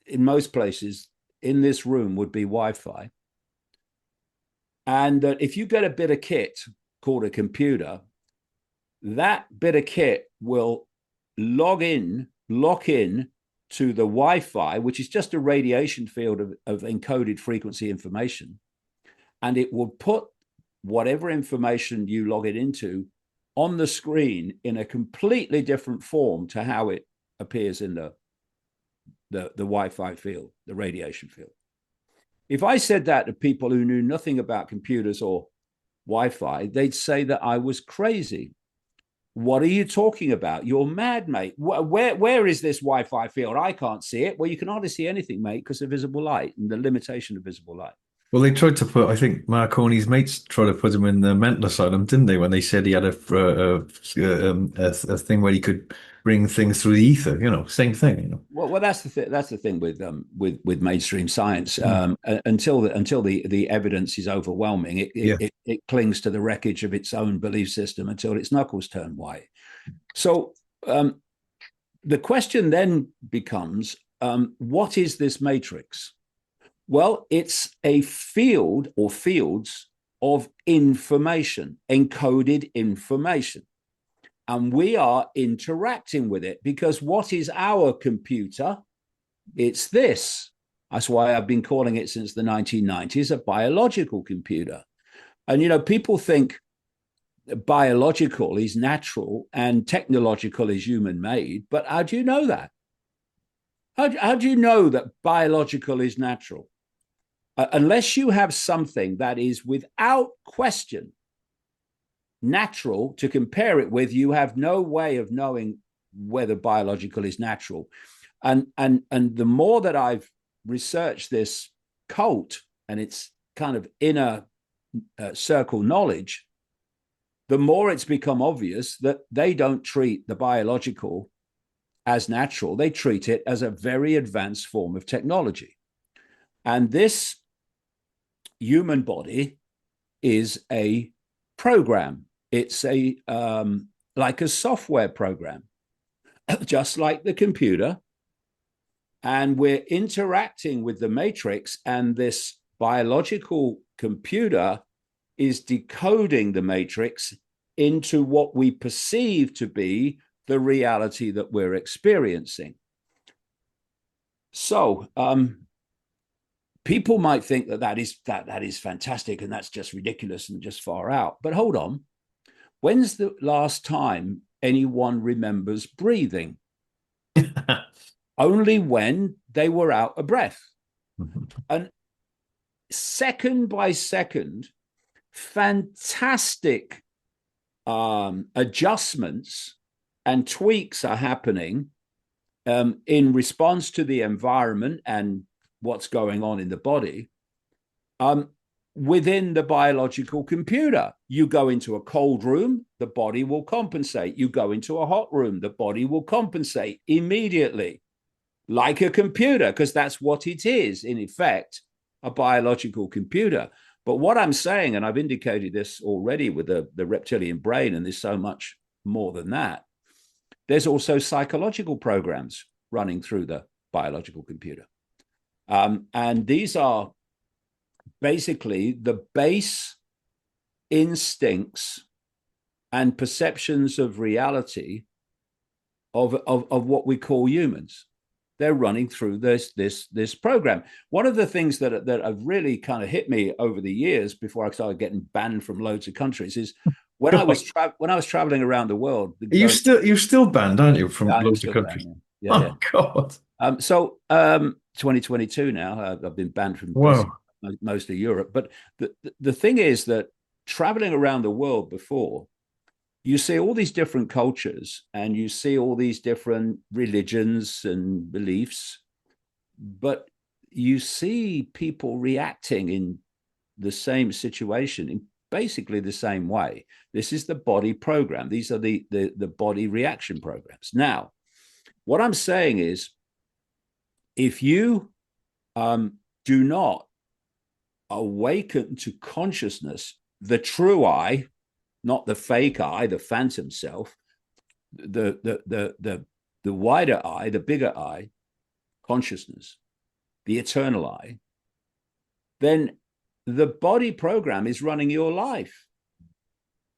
in most places in this room would be Wi-Fi. And that if you get a bit of kit called a computer, that bit of kit will lock in to the Wi-Fi, which is just a radiation field of encoded frequency information. And it will put whatever information you log it into on the screen in a completely different form to how it appears in the Wi-Fi field, the radiation field. If I said that to people who knew nothing about computers or Wi-Fi, they'd say that I was crazy. What are you talking about? You're mad, mate. Where is this Wi-Fi field? I can't see it. Well, you can hardly see anything, mate, because of visible light and the limitation of visible light. Well, they tried to put, I think Marconi's mates tried to put him in the mental asylum, didn't they? When they said he had a thing where he could bring things through the ether, same thing, Well, that's the thing. That's the thing with mainstream science. Until the evidence is overwhelming, it clings to the wreckage of its own belief system until its knuckles turn white. So the question then becomes, what is this matrix? Well, it's a field or fields of information, encoded information. and we are interacting with it, because what is our computer? It's this. That's why I've been calling it since the 1990s a biological computer. And, people think biological is natural and technological is human made. But how do you know that? How do you know that biological is natural? Unless you have something that is without question natural to compare it with, you have no way of knowing whether biological is natural. And the more that I've researched this cult and its kind of inner circle knowledge, the more it's become obvious that they don't treat the biological as natural. They treat it as a very advanced form of technology. And this human body is a program. It's a like a software program, just like the computer. And we're interacting with the matrix, and this biological computer is decoding the matrix into what we perceive to be the reality that we're experiencing. So people might think that is fantastic and that's just ridiculous and just far out. But hold on. When's the last time anyone remembers breathing? Only when they were out of breath. And second by second, fantastic adjustments and tweaks are happening in response to the environment and what's going on in the body within the biological computer. You go into a cold room, the body will compensate. You go into a hot room, the body will compensate immediately, like a computer, because that's what it is, in effect, a biological computer. But what I'm saying, and I've indicated this already with the reptilian brain, and there's so much more than that, there's also psychological programs running through the biological computer. And these are basically the base instincts and perceptions of reality of what we call humans. They're running through this program. One of the things that have really kind of hit me over the years before I started getting banned from loads of countries is when I was traveling around the world. You're still banned, aren't you, from loads of countries? Banned, yeah. God. So 2022 now, I've been banned from most of Europe. But the thing is that traveling around the world before, you see all these different cultures and you see all these different religions and beliefs, but you see people reacting in the same situation in basically the same way. This is the body program. These are the body reaction programs. Now, what I'm saying is, if you do not awaken to consciousness, the true I, not the fake I, the phantom self, the wider I, the bigger I, consciousness, the eternal I, then the body program is running your life,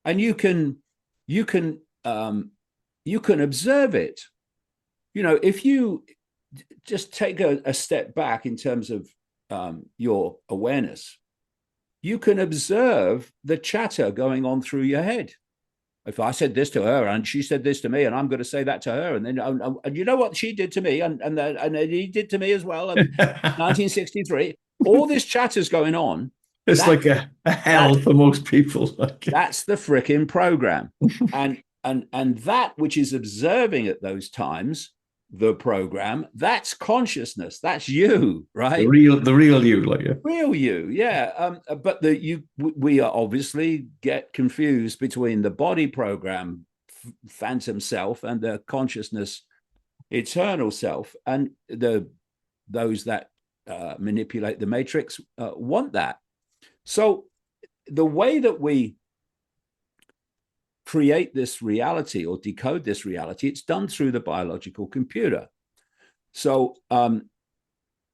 and you can observe it. If you just take a step back in terms of your awareness, you can observe the chatter going on through your head. If I said this to her and she said this to me, and I'm going to say that to her, and then and you know what she did to me, and he did to me as well. 1963, all this chatter's going on. It's like a hell for most people. That's the fricking program, and that which is observing at those times, the program, that's consciousness. That's you, right? The real you, like real you, yeah. But we are obviously get confused between the body program, phantom self, and the consciousness, eternal self, and those that manipulate the matrix want that. So the way that we create this reality or decode this reality, it's done through the biological computer. So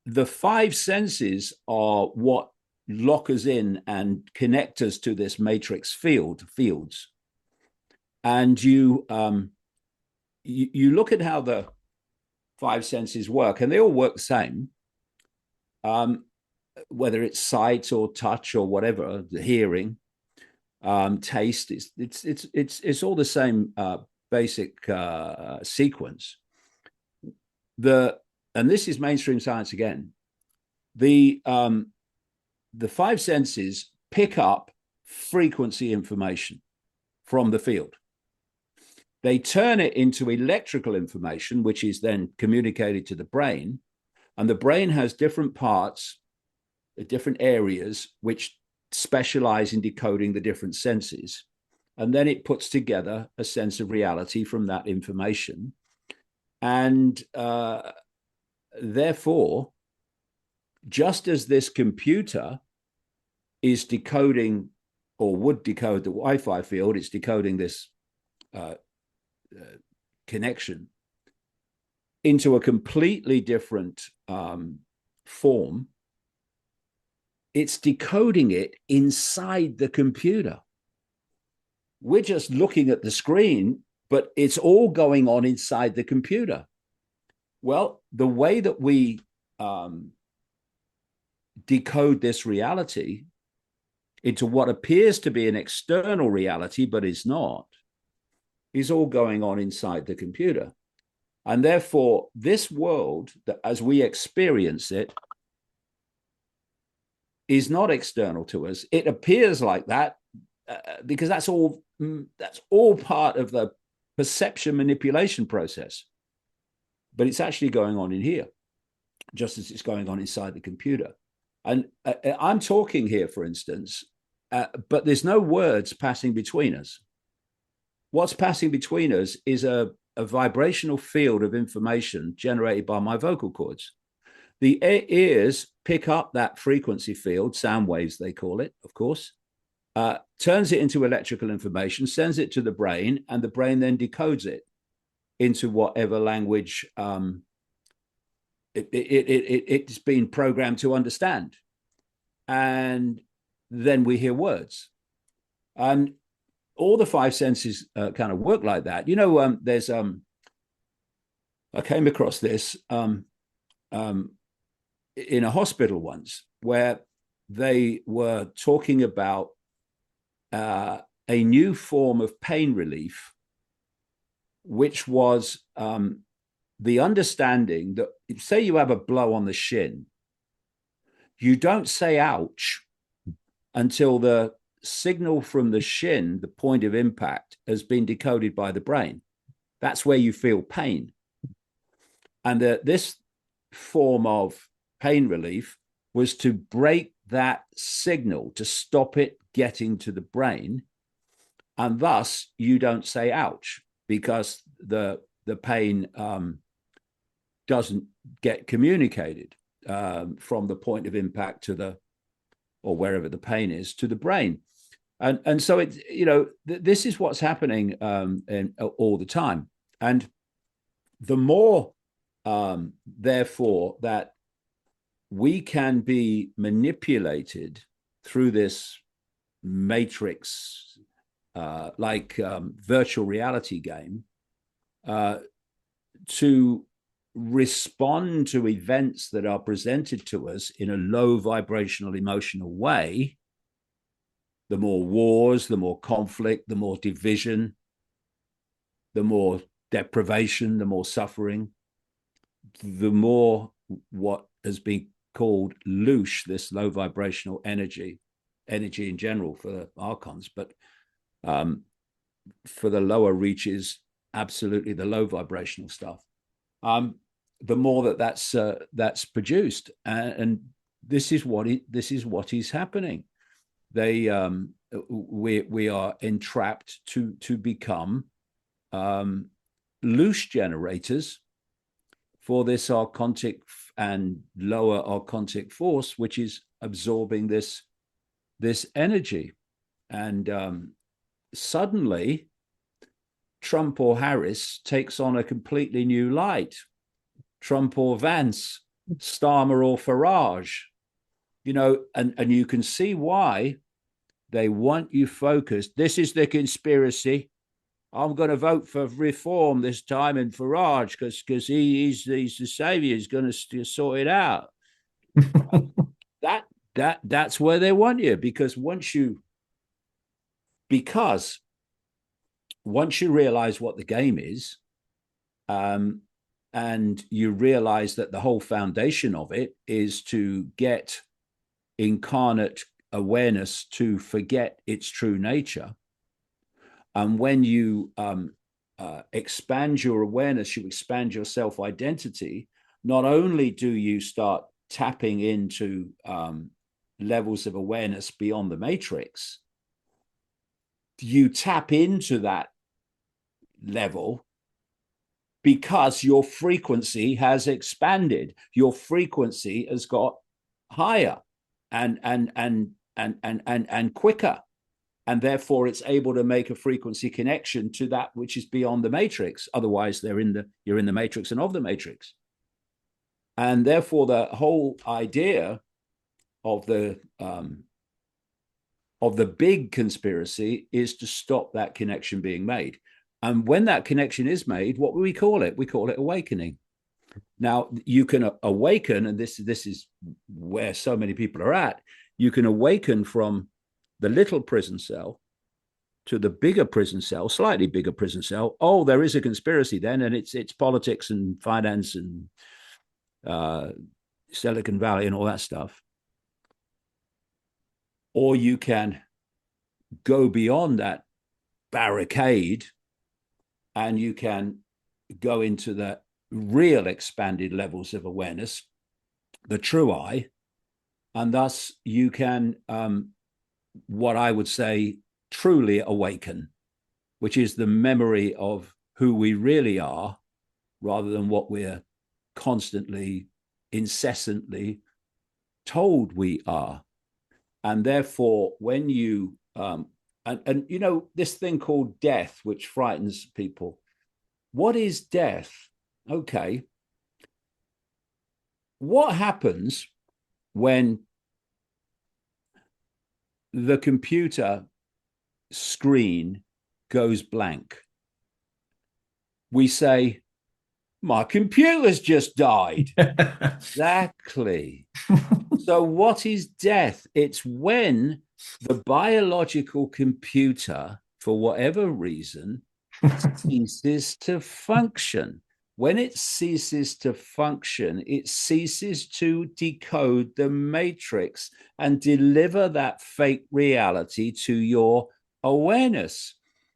the five senses are what lock us in and connect us to this matrix fields. and you look at how the five senses work, and they all work the same. Um, whether it's sight or touch or whatever, the hearing, taste, it's all the same basic sequence. The and this is mainstream science again. The the five senses pick up frequency information from the field. They turn it into electrical information, which is then communicated to the brain. And the brain has different parts, different areas, which specialize in decoding the different senses. And then it puts together a sense of reality from that information. And therefore, just as this computer is decoding or would decode the Wi-Fi field, it's decoding this connection into a completely different form. It's decoding it inside the computer. We're just looking at the screen, but it's all going on inside the computer. Well, the way that we decode this reality into what appears to be an external reality, but is not, is all going on inside the computer. And therefore, this world, that as we experience it, is not external to us. It appears like that because that's all part of the perception manipulation process. But it's actually going on in here, just as it's going on inside the computer. And I'm talking here, for instance, but there's no words passing between us. What's passing between us is a vibrational field of information generated by my vocal cords. The ears pick up that frequency field, sound waves they call it, of course, turns it into electrical information, sends it to the brain, and the brain then decodes it into whatever language it's been programmed to understand. And then we hear words. And all the five senses kind of work like that. There's I came across this in a hospital once where they were talking about a new form of pain relief, which was the understanding that, say you have a blow on the shin, you don't say ouch until the signal from the shin, the point of impact, has been decoded by the brain. That's where you feel pain. And this form of pain relief was to break that signal, to stop it getting to the brain. And thus, you don't say ouch because the pain doesn't get communicated from the point of impact to the, or wherever the pain is, to the brain. And so it's, this is what's happening all the time. And the more, therefore, that we can be manipulated through this matrix, virtual reality game, to respond to events that are presented to us in a low vibrational emotional way, the more wars, the more conflict, the more division, the more deprivation, the more suffering, the more what has been called loosh, this low vibrational energy in general for the Archons, but for the lower reaches, absolutely the low vibrational stuff. The more that's produced, and this is what is happening. We are entrapped to become loose generators for this archontic and lower archontic force, which is absorbing this energy. And suddenly, Trump or Harris takes on a completely new light. Trump or Vance, Starmer or Farage, and you can see why they want you focused. This is the conspiracy. I'm going to vote for reform this time in Farage because he's the savior. He's going to sort it out. That that's where they want you, because because once you realize what the game is, um, and you realize that the whole foundation of it is to get incarnate awareness to forget its true nature. And when you expand your awareness, you expand your self-identity. Not only do you start tapping into levels of awareness beyond the matrix, you tap into that level because your frequency has expanded. Your frequency has got higher and quicker, and therefore it's able to make a frequency connection to that which is beyond the matrix. Otherwise, you're in the matrix and of the matrix. And therefore, the whole idea of the big conspiracy is to stop that connection being made. And when that connection is made, what do we call it? We call it awakening. Now, you can awaken, and this is where so many people are at. You can awaken from the little prison cell to the bigger prison cell, slightly bigger prison cell. Oh, there is a conspiracy then, and it's politics and finance and Silicon Valley and all that stuff. Or you can go beyond that barricade, and you can go into the real expanded levels of awareness, the true I, and thus you can, what I would say, truly awaken, which is the memory of who we really are, rather than what we're constantly, incessantly told we are. And therefore, when you, and you know, this thing called death, which frightens people. What is death? Okay. What happens when the computer screen goes blank? We say, my computer's just died. Exactly. So what is death? It's when the biological computer, for whatever reason, ceases to function. When it ceases to function, it ceases to decode the matrix and deliver that fake reality to your awareness.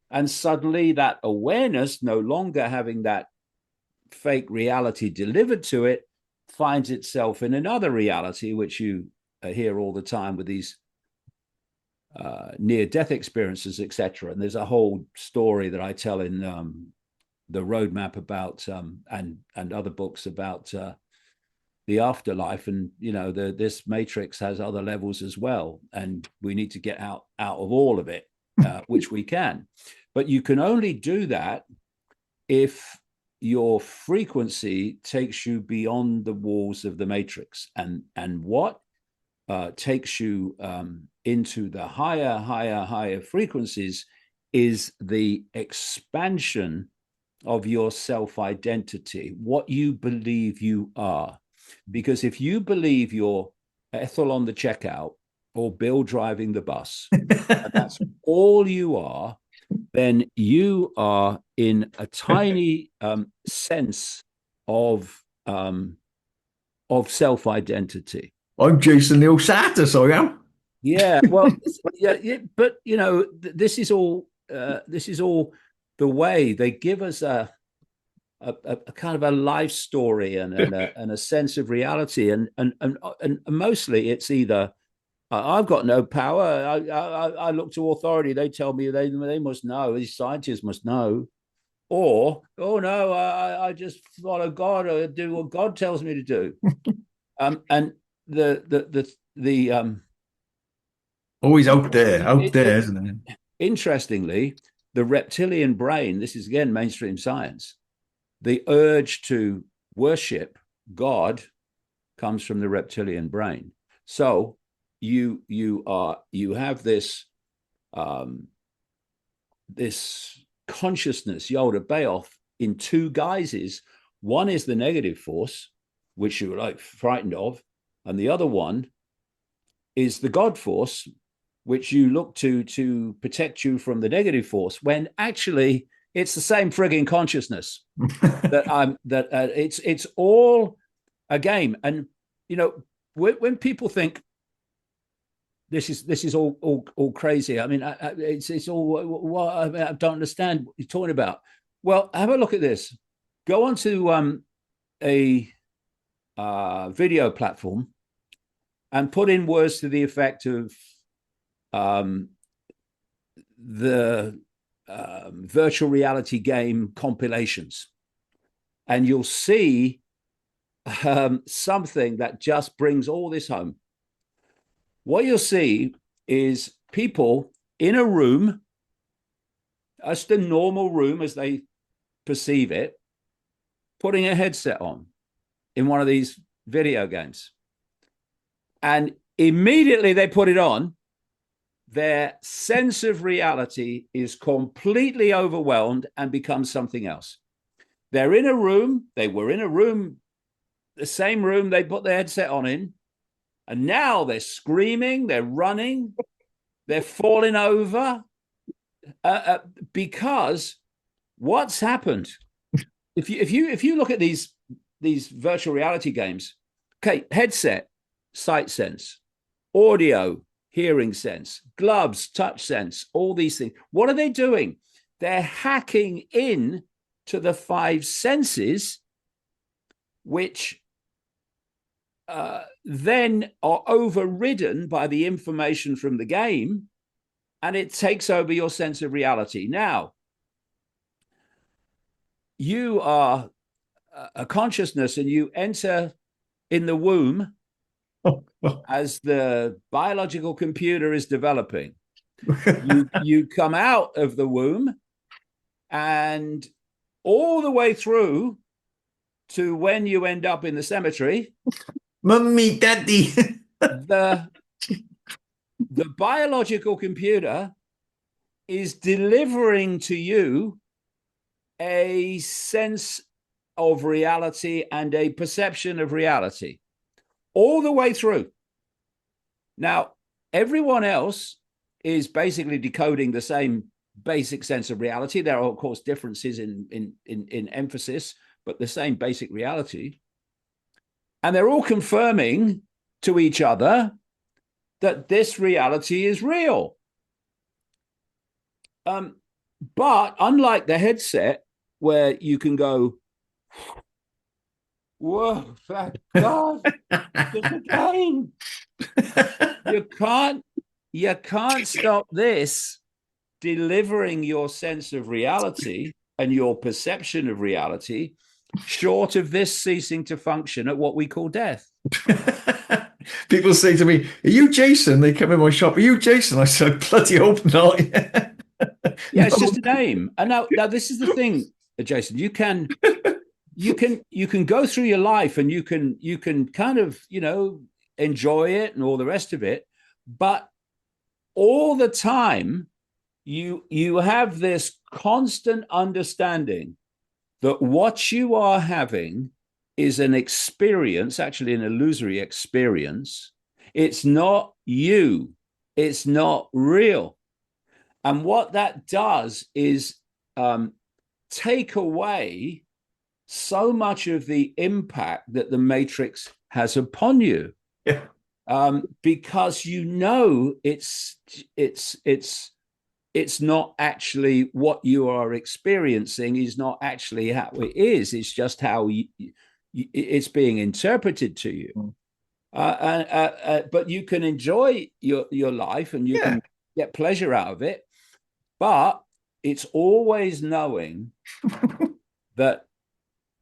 And suddenly that awareness, no longer having that fake reality delivered to it, finds itself in another reality, which you hear all the time with these near-death experiences, etc. And there's a whole story that I tell in the roadmap about and other books about the afterlife. And you know, this matrix has other levels as well, and we need to get out of all of it, which we can. But you can only do that if your frequency takes you beyond the walls of the matrix. And what takes you into the higher frequencies is the expansion of your self-identity, what you believe you are. Because if you believe you're Ethel on the checkout or Bill driving the bus, and that's all you are, then you are in a tiny sense of self-identity. I'm Jason Neil Satis, I am. Yeah, well, yeah, but you know, this is all the way they give us a kind of a life story and a sense of reality, and mostly it's either I've got no power. I look to authority. They tell me they must know. These scientists must know. Or, oh no, I just follow God or do what God tells me to do. And the Always out there, isn't it? interestingly, the reptilian brain. This is again mainstream science. The urge to worship God comes from the reptilian brain. So you have this this consciousness, Yoda, Bayoff, in two guises. One is the negative force, which you're like frightened of, and the other one is the God force, which you look to protect you from the negative force, when actually it's the same frigging consciousness. It's all a game. And you know, when people think this is all crazy, I mean, it's all what I don't understand what you're talking about. Well, have a look at this. Go onto a video platform and put in words to the effect of the virtual reality game compilations, and you'll see something that just brings all this home. What you'll see is people in a room, just a normal room as they perceive it, putting a headset on in one of these video games. And immediately they put it on, their sense of reality is completely overwhelmed and becomes something else. They're in a room, they were in a room, the same room they put their headset on in, and now they're screaming, they're running, they're falling over, because what's happened? If you look at these virtual reality games, okay, headset, sight sense, audio, hearing sense, gloves, touch sense, all these things. What are they doing? They're hacking in to the five senses, which then are overridden by the information from the game, and it takes over your sense of reality. Now, you are a consciousness and you enter in the womb as the biological computer is developing. You come out of the womb, and all the way through to when you end up in the cemetery, Mummy, daddy. the biological computer is delivering to you a sense of reality and a perception of reality all the way through. Now, everyone else is basically decoding the same basic sense of reality. There are, of course, differences in emphasis, but the same basic reality. And they're all confirming to each other that this reality is real. But unlike the headset, where you can go, whoa, thank God, it's a game. You can't stop this delivering your sense of reality and your perception of reality, short of this ceasing to function at what we call death. People say to me, "Are you Jason?" They come in my shop. Are you Jason? I said, "Bloody hope not." Yeah, No. it's just a name. And now this is the thing, Jason. You can go through your life and you can kind of, enjoy it and all the rest of it, but all the time you have this constant understanding that what you are having is an experience, actually an illusory experience. It's not you. It's not real. And what that does is take away so much of the impact that the Matrix has upon you, Yeah. because it's not actually what you are experiencing is not actually how it is. It's just how it's being interpreted to you. But you can enjoy your life and you Yeah. can get pleasure out of it. But it's always knowing that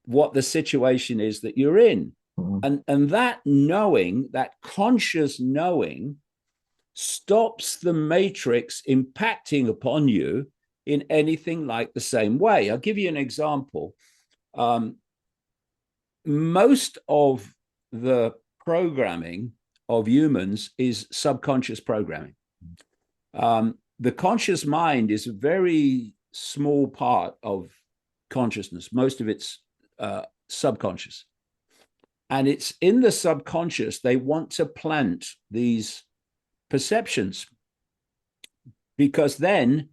what the situation is that you're in. And that knowing, that conscious knowing, stops the matrix impacting upon you in anything like the same way. I'll give you an example. Most of the programming of humans is subconscious programming. The conscious mind is very small part of consciousness. Most of it's subconscious. And it's in the subconscious, they want to plant these perceptions because then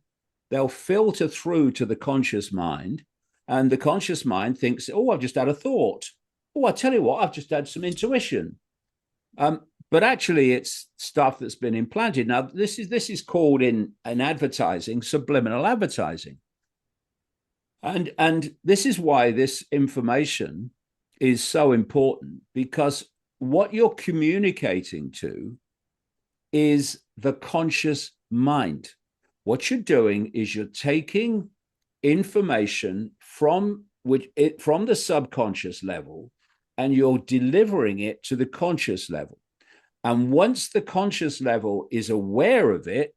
they'll filter through to the conscious mind. And the conscious mind thinks, oh, I've just had a thought. Oh, I tell you what, I've just had some intuition. But actually, it's stuff that's been implanted. Now, this is called in advertising subliminal advertising, and this is why this information is so important, because what you're communicating to is the conscious mind. What you're doing is you're taking information from the subconscious level and you're delivering it to the conscious level. And once the conscious level is aware of it,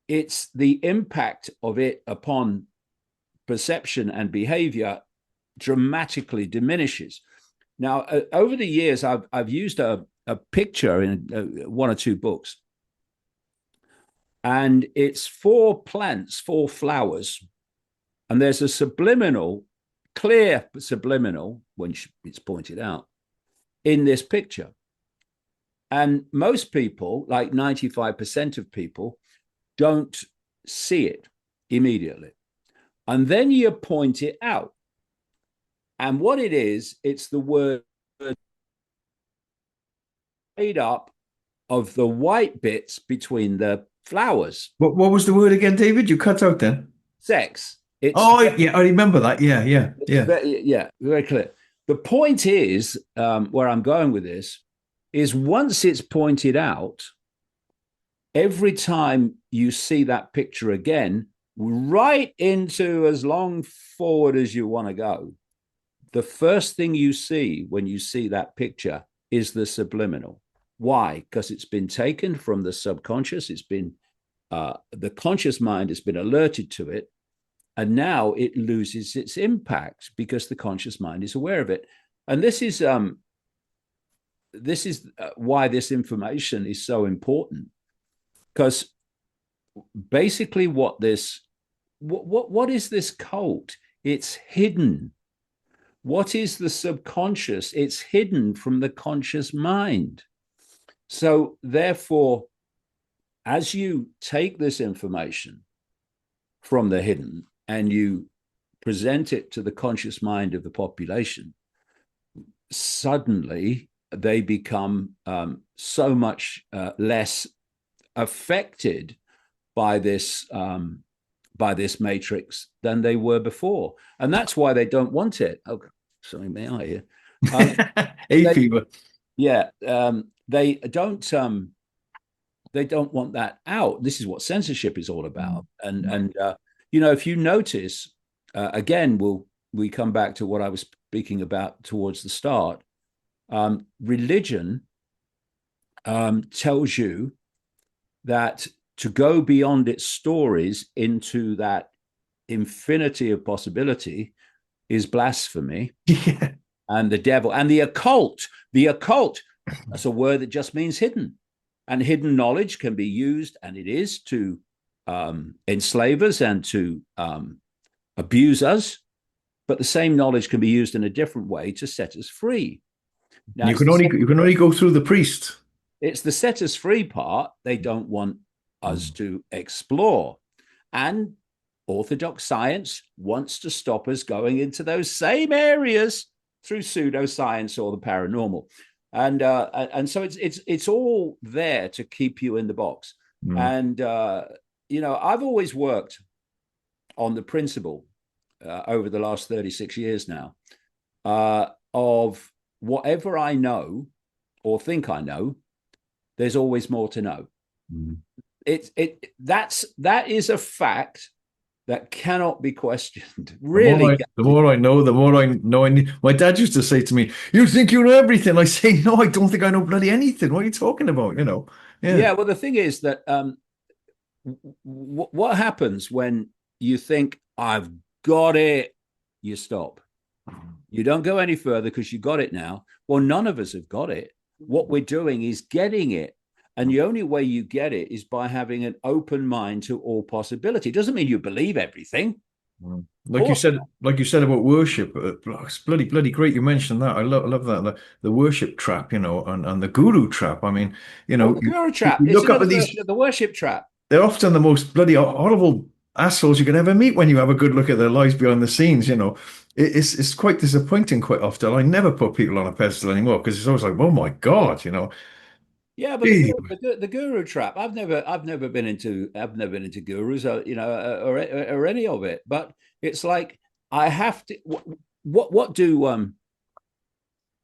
it's the impact of it upon perception and behavior dramatically diminishes. Now, over the years, I've used a picture in one or two books, and it's 4 plants, 4 flowers, and there's a subliminal, clear subliminal, when it's pointed out, in this picture. And most people, like 95% of people, don't see it immediately. And then you point it out. And what it is, it's the word made up of the white bits between the flowers. What was the word again, David? You cut out then. Sex. Oh, yeah, I remember that. Yeah, Very clear. The point is, where I'm going with this, is once it's pointed out, every time you see that picture again, right into as long forward as you want to go, the first thing you see when you see that picture is the subliminal. Why? Because it's been taken from the subconscious. It's been the conscious mind has been alerted to it, and now it loses its impact because the conscious mind is aware of it. And this is why this information is so important, because basically what is this cult? It's hidden. What is the subconscious? It's hidden from the conscious mind. So therefore, as you take this information from the hidden and you present it to the conscious mind of the population, suddenly they become so much less affected by this matrix than they were before, and that's why they don't want it. Oh, sorry, may I here? Fever. Yeah, they don't want that out. This is what censorship is all about, and if you notice, again, we come back to what I was speaking about towards the start. Religion tells you that to go beyond its stories into that infinity of possibility is blasphemy. Yeah. And the devil and the occult, that's a word that just means hidden. And hidden knowledge can be used, and it is, to enslave us and to abuse us. But the same knowledge can be used in a different way to set us free. Now, you can only go through the priest. It's the set us free part they don't want us to explore. And orthodox science wants to stop us going into those same areas through pseudoscience or the paranormal. And so it's all there to keep you in the box. And I've always worked on the principle over the last 36 years now of whatever I know or think I know, there's always more to know. That is a fact that cannot be questioned. Really, the more I know, the more I know. My dad used to say to me, "You think you know everything?" I say, "No, I don't think I know bloody anything. What are you talking about?" Yeah. Well, the thing is that what happens when you think I've got it? You stop. You don't go any further because you got it now. Well, none of us have got it. What we're doing is getting it. And the only way you get it is by having an open mind to all possibility. It doesn't mean you believe everything. Mm. Of course not. Like you said about worship, it's bloody great you mentioned that. I love that the worship trap, and the guru trap. I mean, Oh, the guru trap. you It's look up another at these. version of the worship trap. They're often the most bloody horrible assholes you can ever meet when you have a good look at their lives behind the scenes. It's quite disappointing quite often. I never put people on a pedestal anymore because it's always like, oh my God, Yeah, but Gee. the guru trap. I've never been into gurus, or any of it. But it's like I have to.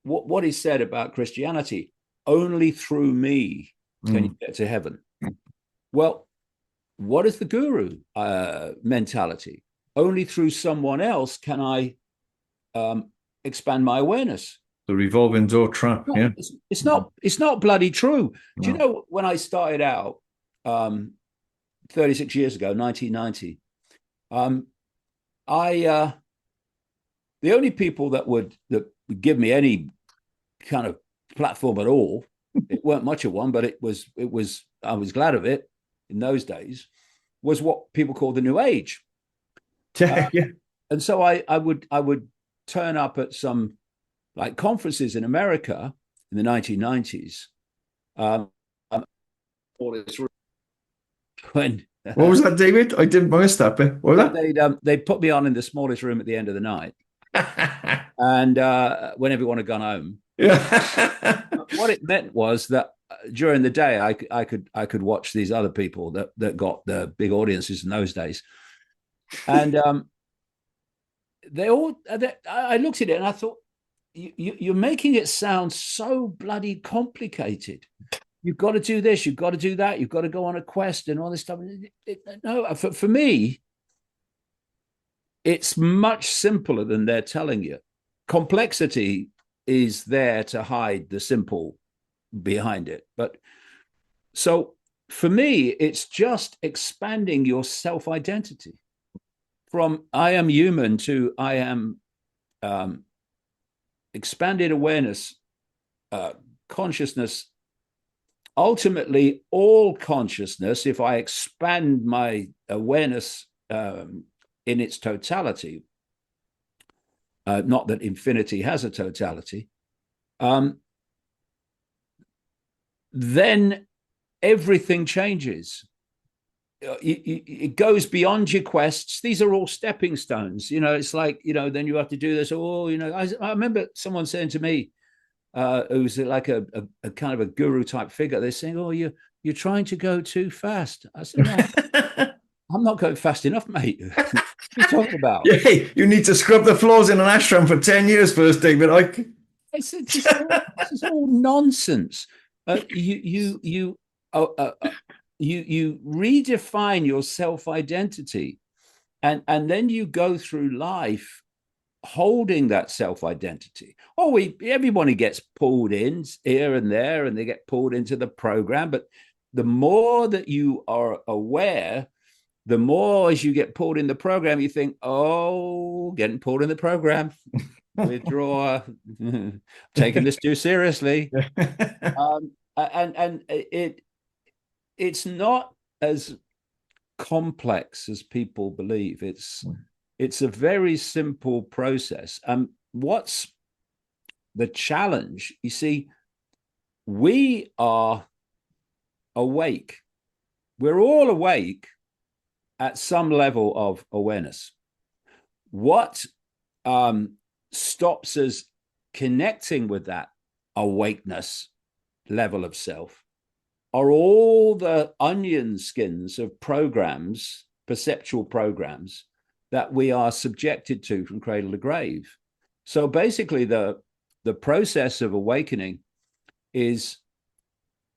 What is said about Christianity? Only through me can you Mm, get to heaven. Well, what is the guru mentality? Only through someone else can I expand my awareness. the revolving door trap. No, Yeah. it's not bloody true. Do you No. know when I started out, um, 36 years ago, 1990, um, I the only people that would give me any kind of platform at all, it weren't much of one, but it was I was glad of it in those days, was what people call the New Age. Yeah. Uh, Yeah. and so I would turn up at some like conferences in America in the 1990s. Um, when What was that, David? I didn't miss that bit. What was they'd put me on in the smallest room at the end of the night, that? and when everyone had gone home, Yeah. what it meant was that during the day I could watch these other people that got the big audiences in those days, and I looked at it and I thought, you're making it sound so bloody complicated. You've got to do this, you've got to do that, you've got to go on a quest and all this stuff. No, for me, it's much simpler than they're telling you. Complexity is there to hide the simple behind it. But so for me, it's just expanding your self identity from I am human to I am um, expanded awareness, consciousness. Ultimately, all consciousness, if I expand my awareness in its totality, not that infinity has a totality, um, then everything changes. It goes beyond your quests. These are all stepping stones. It's like, then you have to do this. I remember someone saying to me, who's like a kind of a guru type figure, they're saying, oh, you're trying to go too fast. I said, no, I'm not going fast enough, mate. What are you talking about? Yeah, you need to scrub the floors in an ashram for 10 years first, David. This is all nonsense. You redefine your self identity, and then you go through life holding that self identity. Oh, everybody gets pulled in here and there, and they get pulled into the program. But the more that you are aware, the more as you get pulled in the program, you think, oh, getting pulled in the program, withdraw, taking this too seriously. And it's not as complex as people believe. It's a very simple process. What's the challenge? You see, we are awake. We're all awake at some level of awareness. What stops us connecting with that awakeness level of self are all the onion skins of programs, perceptual programs, that we are subjected to from cradle to grave. So basically, the process of awakening is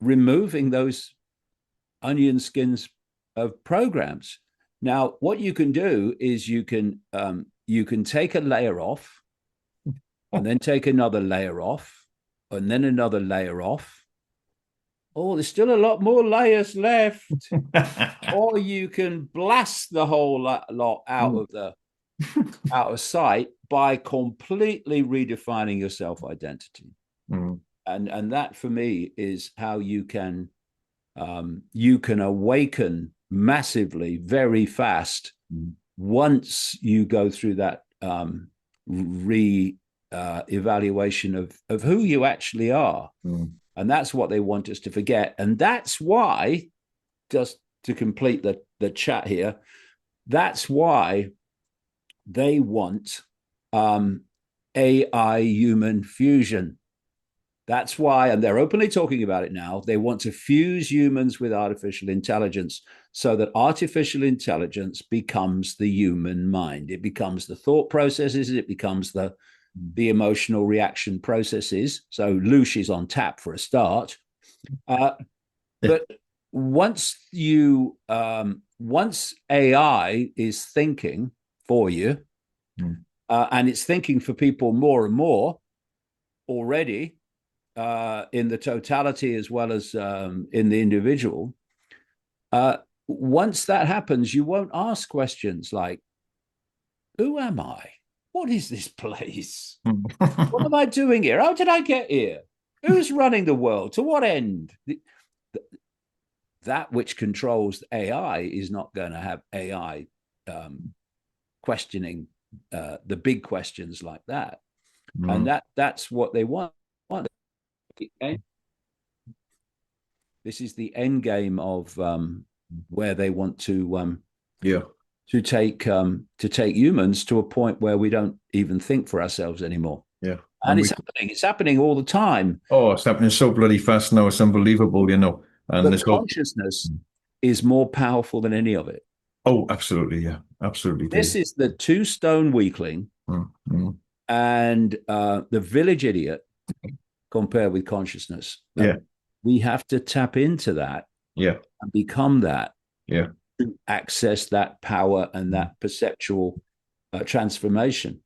removing those onion skins of programs. Now, what you can do is you can take a layer off, and then take another layer off, and then another layer off. Oh, there's still a lot more layers left. Or you can blast the whole lot out of sight by completely redefining your self identity. Mm. And that for me is how you can You can awaken massively very fast mm, once you go through that re evaluation of who you actually are. mm, And that's what they want us to forget. And that's why, just to complete the chat here, that's why they want AI human fusion. That's why, and they're openly talking about it now, they want to fuse humans with artificial intelligence so that artificial intelligence becomes the human mind. It becomes the thought processes, it becomes mm. the emotional reaction processes. So Loosh is on tap for a start. Uh, Yeah. but once AI is thinking for you, Mm, and it's thinking for people more and more already, in the totality as well as in the individual. Once that happens, you won't ask questions like, "Who am I? What is this place? What am mm. I doing here? How did I get here? Who's running the world? To what end?" That which controls AI is not going to have AI questioning the big questions like that, and Mm. that's what they want. This is the end game of where they want Yeah, to take humans to a point where we don't even think for ourselves anymore. yeah. And And we, it's happening. It's happening all the time. oh, it's happening so bloody fast now. It's unbelievable, you know. And But it's all, consciousness is more powerful than any of it. oh, absolutely, yeah, absolutely, This David. is the two stone weakling Mm, mm. and the village idiot compared with consciousness. Yeah, And we have to tap into that yeah, and become that yeah. to access that power and Mm. that perceptual transformation.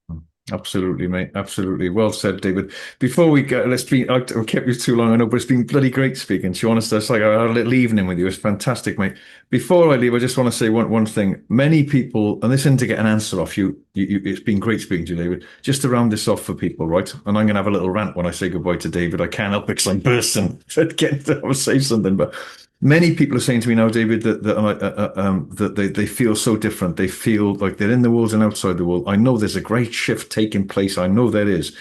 Absolutely, mate. Absolutely. Well said, David. Before we go, I've kept you too long, I know, but it's been bloody great speaking to you. Honest, it's like I had a little evening with you. It's fantastic, mate. Before I leave, I just want to say one thing. Many people, and this isn't to get an answer off you, it's been great speaking to you, David. Just to round this off for people, right? And I'm going to have a little rant when I say goodbye to David. I can't help it because I'm bursting. I will say something, but many people are saying to me now, David, that they feel so different. They feel like they're in the world and outside the world. I know there's a great shift taking place. I know there is.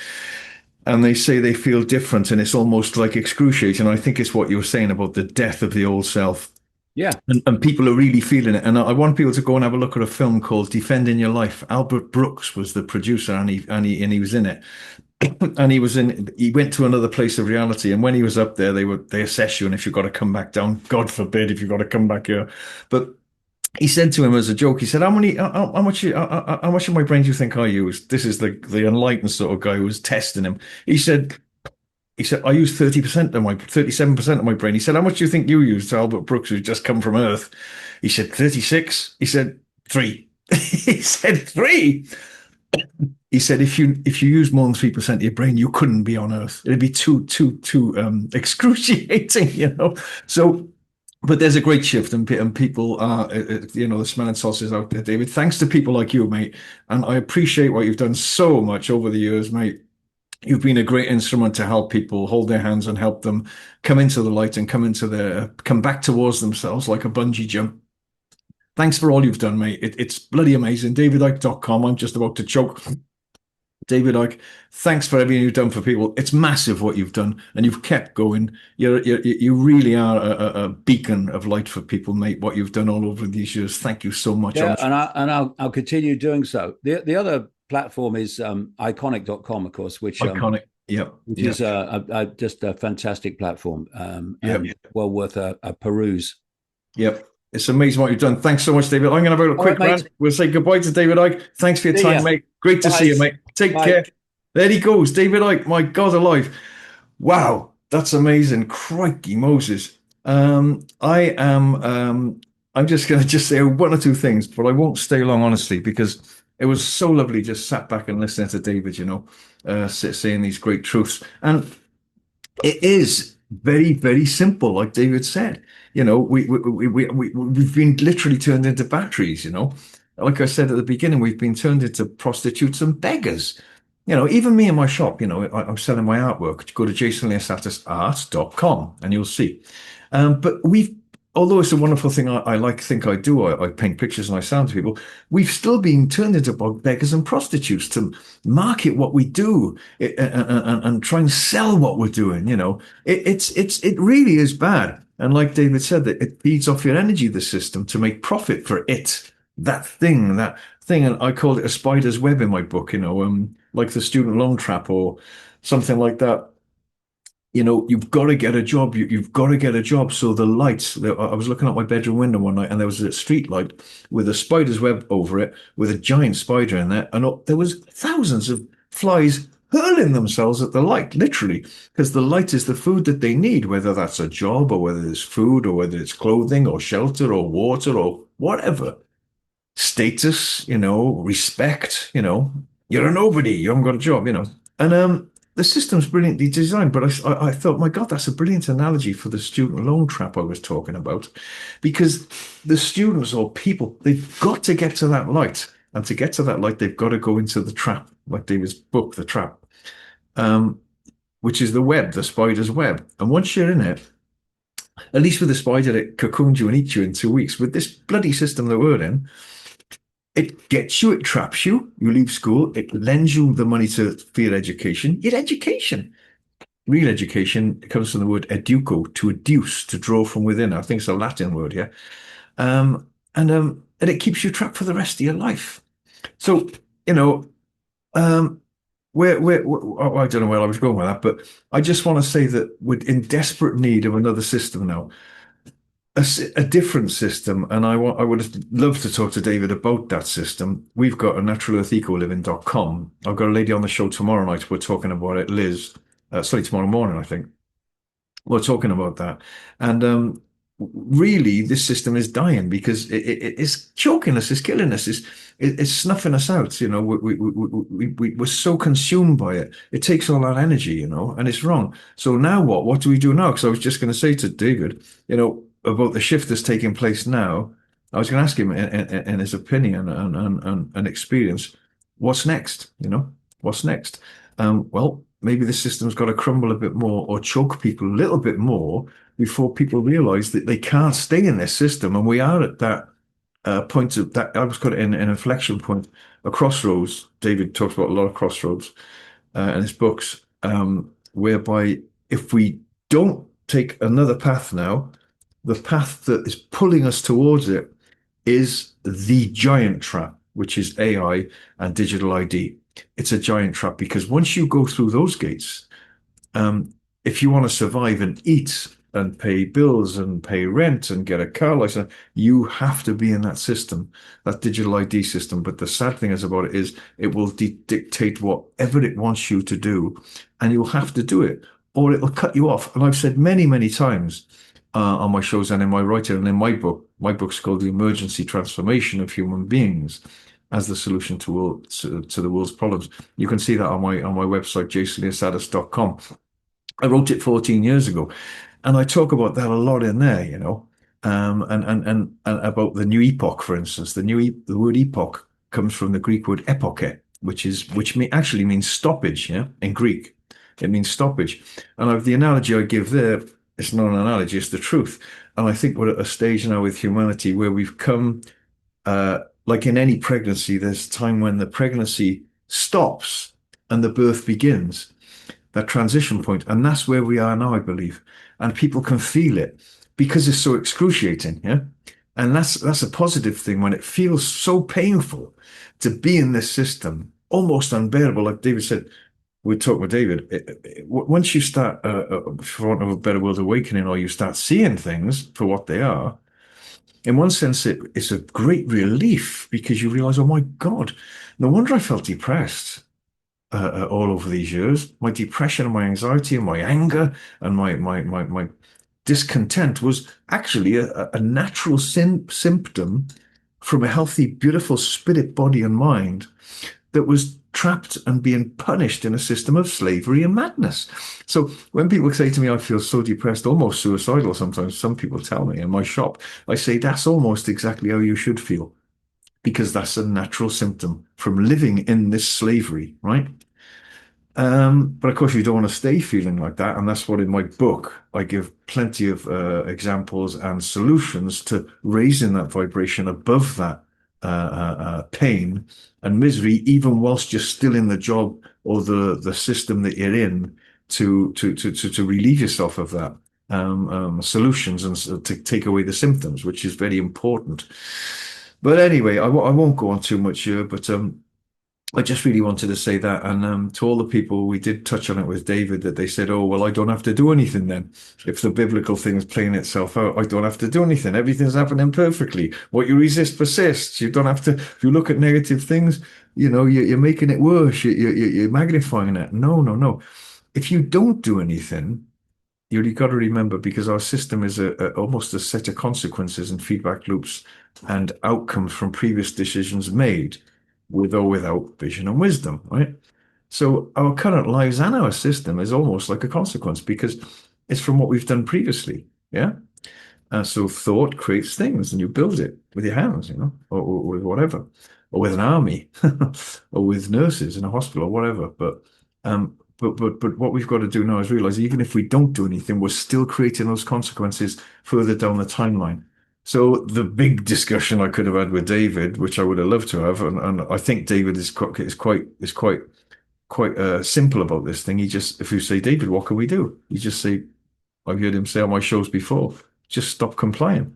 And they say they feel different, and it's almost like excruciating. I think it's what you were saying about the death of the old self. Yeah. And people are really feeling it. And I want people to go and have a look at a film called Defending Your Life. Albert Brooks was the producer, and he was in it. And he went to another place of reality. And when he was up there, they assess you, and if you've got to come back down, God forbid if you've got to come back here. But he said to him as a joke, he said, how much of my brain do you think I use? This is the enlightened sort of guy who was testing him. He said, I use 37% of my brain. He said, how much do you think you use? To Albert Brooks, who's just come from Earth. He said, 36. He said, three. He said, three. He said, if you use more than 3% of your brain, you couldn't be on Earth. It'd be too excruciating, you know. So, but there's a great shift, and people are, the smelling sauces out there, David. Thanks to people like you, mate, and I appreciate what you've done so much over the years, mate. You've been a great instrument to help people hold their hands and help them come into the light and come back towards themselves like a bungee jump. Thanks for all you've done, mate. It's bloody amazing. DavidIcke.com. I'm just about to choke. David Icke, thanks for everything you've done for people. It's massive what you've done, and you've kept going. You really are a beacon of light for people, mate. What you've done all over these years. Thank you so much. Yeah, and I'll continue doing so. The other platform is iconic.com, of course, Iconic. Yep. which Yep. is just a fantastic platform, Yep. and well worth a peruse. Yep. It's amazing what you've done. Thanks so much, David. I'm going to have a All right, quick mate. rant. We'll say goodbye to David Icke. Thanks for your See time, ya. mate. Great to see Bye. you, mate. Take Bye. care. There he goes, David Icke. My God alive. Wow, that's amazing. Crikey Moses. I'm just going to just say one or two things, but I won't stay long, honestly, because it was so lovely just sat back and listening to David, saying these great truths. And it is very, very simple, like David said. We've been literally turned into batteries, Like I said at the beginning, we've been turned into prostitutes and beggars. Even me in my shop, I'm selling my artwork. Go to jasonleosatisart.com and you'll see. But although it's a wonderful thing I like, think I do, I paint pictures and I sound to people, we've still been turned into beggars and prostitutes to market what we do and try and sell what we're doing. It really is bad. And like David said, that it feeds off your energy, the system, to make profit for it, that thing. And I called it a spider's web in my book, like the student loan trap or something like that. You've got to get a job. You've got to get a job. So the lights, I was looking out my bedroom window one night and there was a street light with a spider's web over it with a giant spider in there. And there was thousands of flies hurling themselves at the light, literally, because the light is the food that they need, whether that's a job or whether it's food or whether it's clothing or shelter or water or whatever. Status, respect, you're a nobody, you haven't got a job. And the system's brilliantly designed, but I thought, my God, that's a brilliant analogy for the student loan trap I was talking about, because the students or people, they've got to get to that light, and to get to that light, they've got to go into the trap, like David's book, The Trap, um, which is the web, the spider's web. And once you're in it, at least with the spider, it cocoons you and eats you in 2 weeks. With this bloody system that we're in, it gets you, it traps you. You leave school, it lends you the money for your education. Your education, real education, comes from the word educo, to educe, to draw from within. I think it's a Latin word, yeah. And it keeps you trapped for the rest of your life. So, you know, um, I don't know where I was going with that, but I just want to say that we're in desperate need of another system now, a different system. And I would have loved to talk to David about that system. We've got a naturalearthecoliving.com. I've got a lady on the show tomorrow night. We're talking about it, Liz. Sorry, tomorrow morning, I think. We're talking about that. And really, this system is dying because it's choking us, it's killing us, it's snuffing us out. We're so consumed by it. It takes all our energy, and it's wrong. So now what? What do we do now? Because I was just going to say to David, about the shift that's taking place now. I was going to ask him in his opinion and experience, what's next? What's next? Well, maybe the system's got to crumble a bit more or choke people a little bit more before people realize that they can't stay in this system. And we are at that point of that. I was got it in an inflection point, a crossroads. David talks about a lot of crossroads in his books, whereby if we don't take another path now, the path that is pulling us towards it is the giant trap, which is AI and digital ID. It's a giant trap because once you go through those gates, if you want to survive and eat and pay bills and pay rent and get a car license, you have to be in that system, that digital ID system. But the sad thing is about it is it will dictate whatever it wants you to do, and you'll have to do it, or it'll cut you off. And I've said many, many times on my shows and in my writing and in my book. My book's called The Emergency Transformation of Human Beings as the solution to the world's problems. You can see that on my website, jasonleosadis.com. I wrote it 14 years ago, and I talk about that a lot in there, and about the new epoch, for instance. The word epoch comes from the Greek word epoche, actually means stoppage, yeah, in Greek. It means stoppage. And the analogy I give there, it's not an analogy, it's the truth. And I think we're at a stage now with humanity where we've come, like in any pregnancy, there's a time when the pregnancy stops and the birth begins, that transition point. And that's where we are now, I believe. And people can feel it because it's so excruciating. Yeah. And that's a positive thing when it feels so painful to be in this system, almost unbearable. Like David said, we talked with David. Once you start, for want of a better word, awakening, or you start seeing things for what they are, in one sense, it's a great relief because you realize, oh my God, no wonder I felt depressed all over these years. My depression and my anxiety and my anger and my discontent was actually a natural symptom from a healthy, beautiful spirit, body, and mind that was trapped and being punished in a system of slavery and madness. So when people say to me, I feel so depressed, almost suicidal sometimes, some people tell me in my shop, I say, that's almost exactly how you should feel, because that's a natural symptom from living in this slavery, right? But of course, you don't want to stay feeling like that. And that's what in my book, I give plenty of examples and solutions to raising that vibration above that pain and misery, even whilst you're still in the job or the system that you're in to relieve yourself of that. Solutions and to take away the symptoms, which is very important. But anyway, I won't go on too much here, but I just really wanted to say that. And to all the people, we did touch on it with David that they said, oh, well, I don't have to do anything then. If the biblical thing is playing itself out, I don't have to do anything. Everything's happening perfectly. What you resist persists. You don't have to, if you look at negative things, you're making it worse. You're magnifying it. No, no, no. If you don't do anything, you've got to remember because our system is almost a set of consequences and feedback loops and outcomes from previous decisions made with or without vision and wisdom, right? So our current lives and our system is almost like a consequence because it's from what we've done previously. Yeah. So thought creates things and you build it with your hands, or with whatever, or with an army, or with nurses in a hospital or whatever. But what we've got to do now is realize even if we don't do anything, we're still creating those consequences further down the timeline. So the big discussion I could have had with David, which I would have loved to have, and I think David is quite simple about this thing. If you say, David, what can we do? You just say, I've heard him say on my shows before, just stop complying.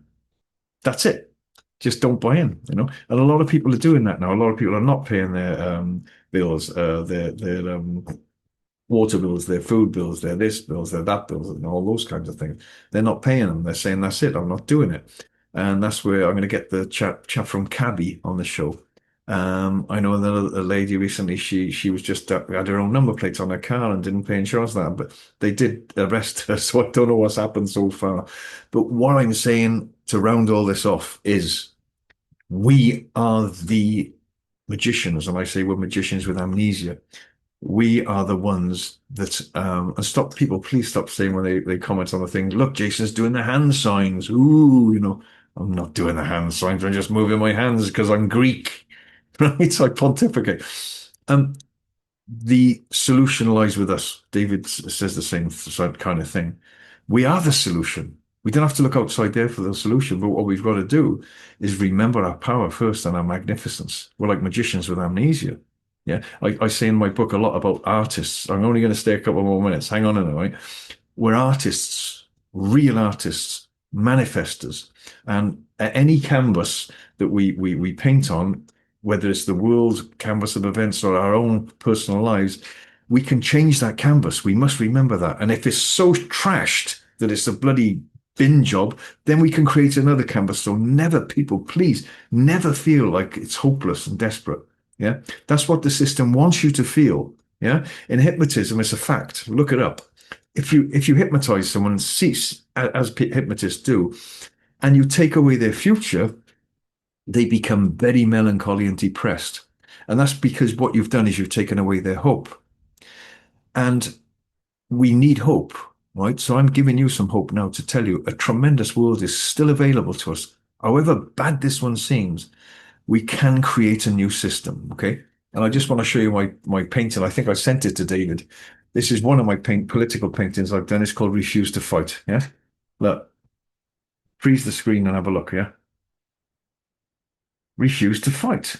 That's it. Just don't buy in. And a lot of people are doing that now. A lot of people are not paying their bills, their water bills, their food bills, their this bills, their that bills, and all those kinds of things. They're not paying them. They're saying, that's it. I'm not doing it. And that's where I'm going to get the chap from Cabby on the show. I know a lady recently, she was just had her own number plates on her car and didn't pay insurance on that, but they did arrest her, so I don't know what's happened so far. But what I'm saying to round all this off is we are the magicians, and I say we're magicians with amnesia. We are the ones that and stop people, please stop saying when they comment on the thing, look, Jason's doing the hand signs. Ooh, I'm not doing the hand signs, I'm just moving my hands because I'm Greek. Right? So I pontificate. Um, the solution lies with us. David says the same kind of thing. We are the solution. We don't have to look outside there for the solution, but what we've got to do is remember our power first and our magnificence. We're like magicians with amnesia. Yeah, I say in my book a lot about artists. I'm only going to stay a couple more minutes. Hang on a minute, right? We're artists, real artists, manifestors, and at any canvas that we paint on, whether it's the world canvas of events or our own personal lives, we can change that canvas. We must remember that. And if it's so trashed that it's a bloody bin job, then we can create another canvas. So never, people, please never feel like it's hopeless and desperate. Yeah. That's what the system wants you to feel. Yeah. In hypnotism, it's a fact. Look it up. If you hypnotize someone, cease as hypnotists do, and you take away their future, they become very melancholy and depressed. And that's because what you've done is you've taken away their hope. And we need hope, right? So I'm giving you some hope now to tell you a tremendous world is still available to us. However bad this one seems, we can create a new system, okay? And I just want to show you my painting. I think I sent it to David. This is one of my political paintings I've done. It's called Refuse to Fight. Yeah. Look, freeze the screen and have a look, yeah? Refuse to fight.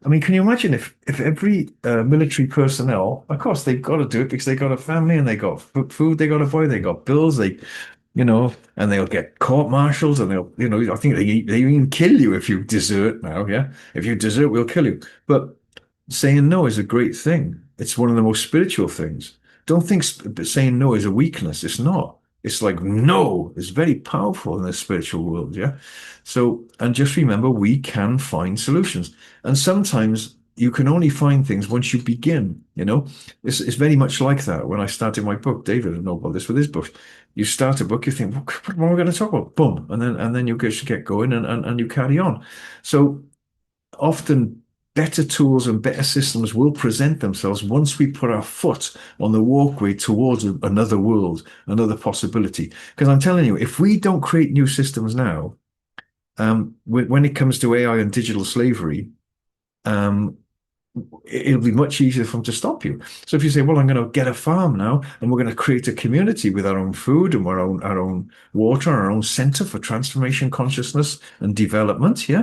I mean, can you imagine if every military personnel, of course, they've got to do it because they got a family and they got food they got to buy, they got bills, and they'll get court-martials and I think they even kill you if you desert now, yeah? If you desert, we'll kill you. But saying no is a great thing. It's one of the most spiritual things. Don't think saying no is a weakness. It's not. It's like no. It's very powerful in the spiritual world. Yeah. So, and just remember, we can find solutions. And sometimes you can only find things once you begin. It's very much like that. When I started my book, David would know about this with his book. You start a book, you think, what am I going to talk about? Boom, and then you get going and you carry on. So often better tools and better systems will present themselves once we put our foot on the walkway towards another world, another possibility. Because I'm telling you, if we don't create new systems now, when it comes to AI and digital slavery, um, it'll be much easier for them to stop you. So if you say, well, I'm going to get a farm now and we're going to create a community with our own food and our own water, our own center for transformation, consciousness and development, yeah.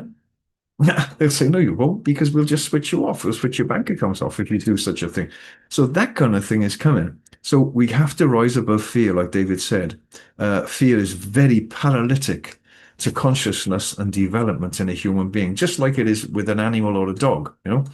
They'll say, no, you won't, because we'll just switch you off. We'll switch your bank accounts off if you do such a thing. So that kind of thing is coming. So we have to rise above fear, like David said. Fear is very paralytic to consciousness and development in a human being, just like it is with an animal or a dog, you know.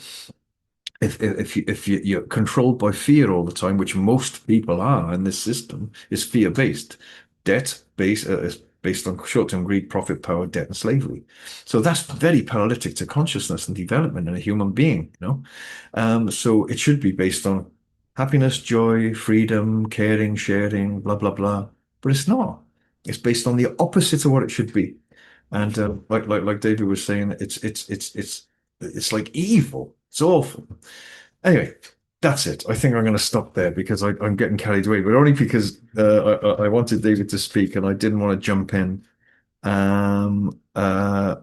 You're controlled by fear all the time, which most people are in this system, is fear-based. Debt based is based on short-term greed, profit, power, debt, and slavery. So that's very paralytic to consciousness and development in a human being, you know. So it should be based on happiness, joy, freedom, caring, sharing, blah blah blah. But it's not. It's based on the opposite of what it should be. And like David was saying, it's like evil. It's awful. Anyway, that's it. I think I'm going to stop there because I'm getting carried away, but only because I wanted David to speak and I didn't want to jump in. Um, uh,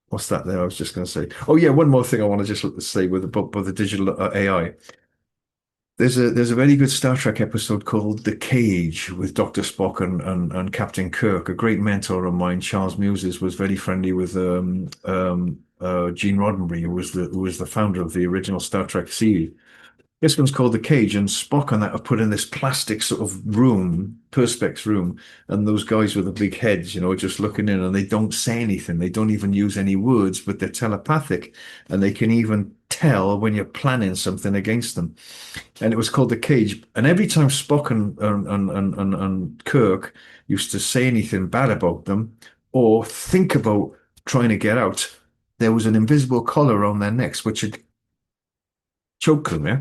what's that there? I was just going to say. Oh yeah, one more thing I want to just say with the digital AI. There's a very good Star Trek episode called The Cage with Dr. Spock and Captain Kirk. A great mentor of mine, Charles Muses, was very friendly with Gene Roddenberry, who was the founder of the original Star Trek series. This one's called The Cage, and Spock and that are put in this plastic sort of room, perspex room, and those guys with the big heads, you know, just looking in, and they don't say anything. They don't even use any words, but they're telepathic, and they can even tell when you're planning something against them. And it was called The Cage. And every time Spock and Kirk used to say anything bad about them or think about trying to get out, there was an invisible collar around their necks, which had choked them, yeah?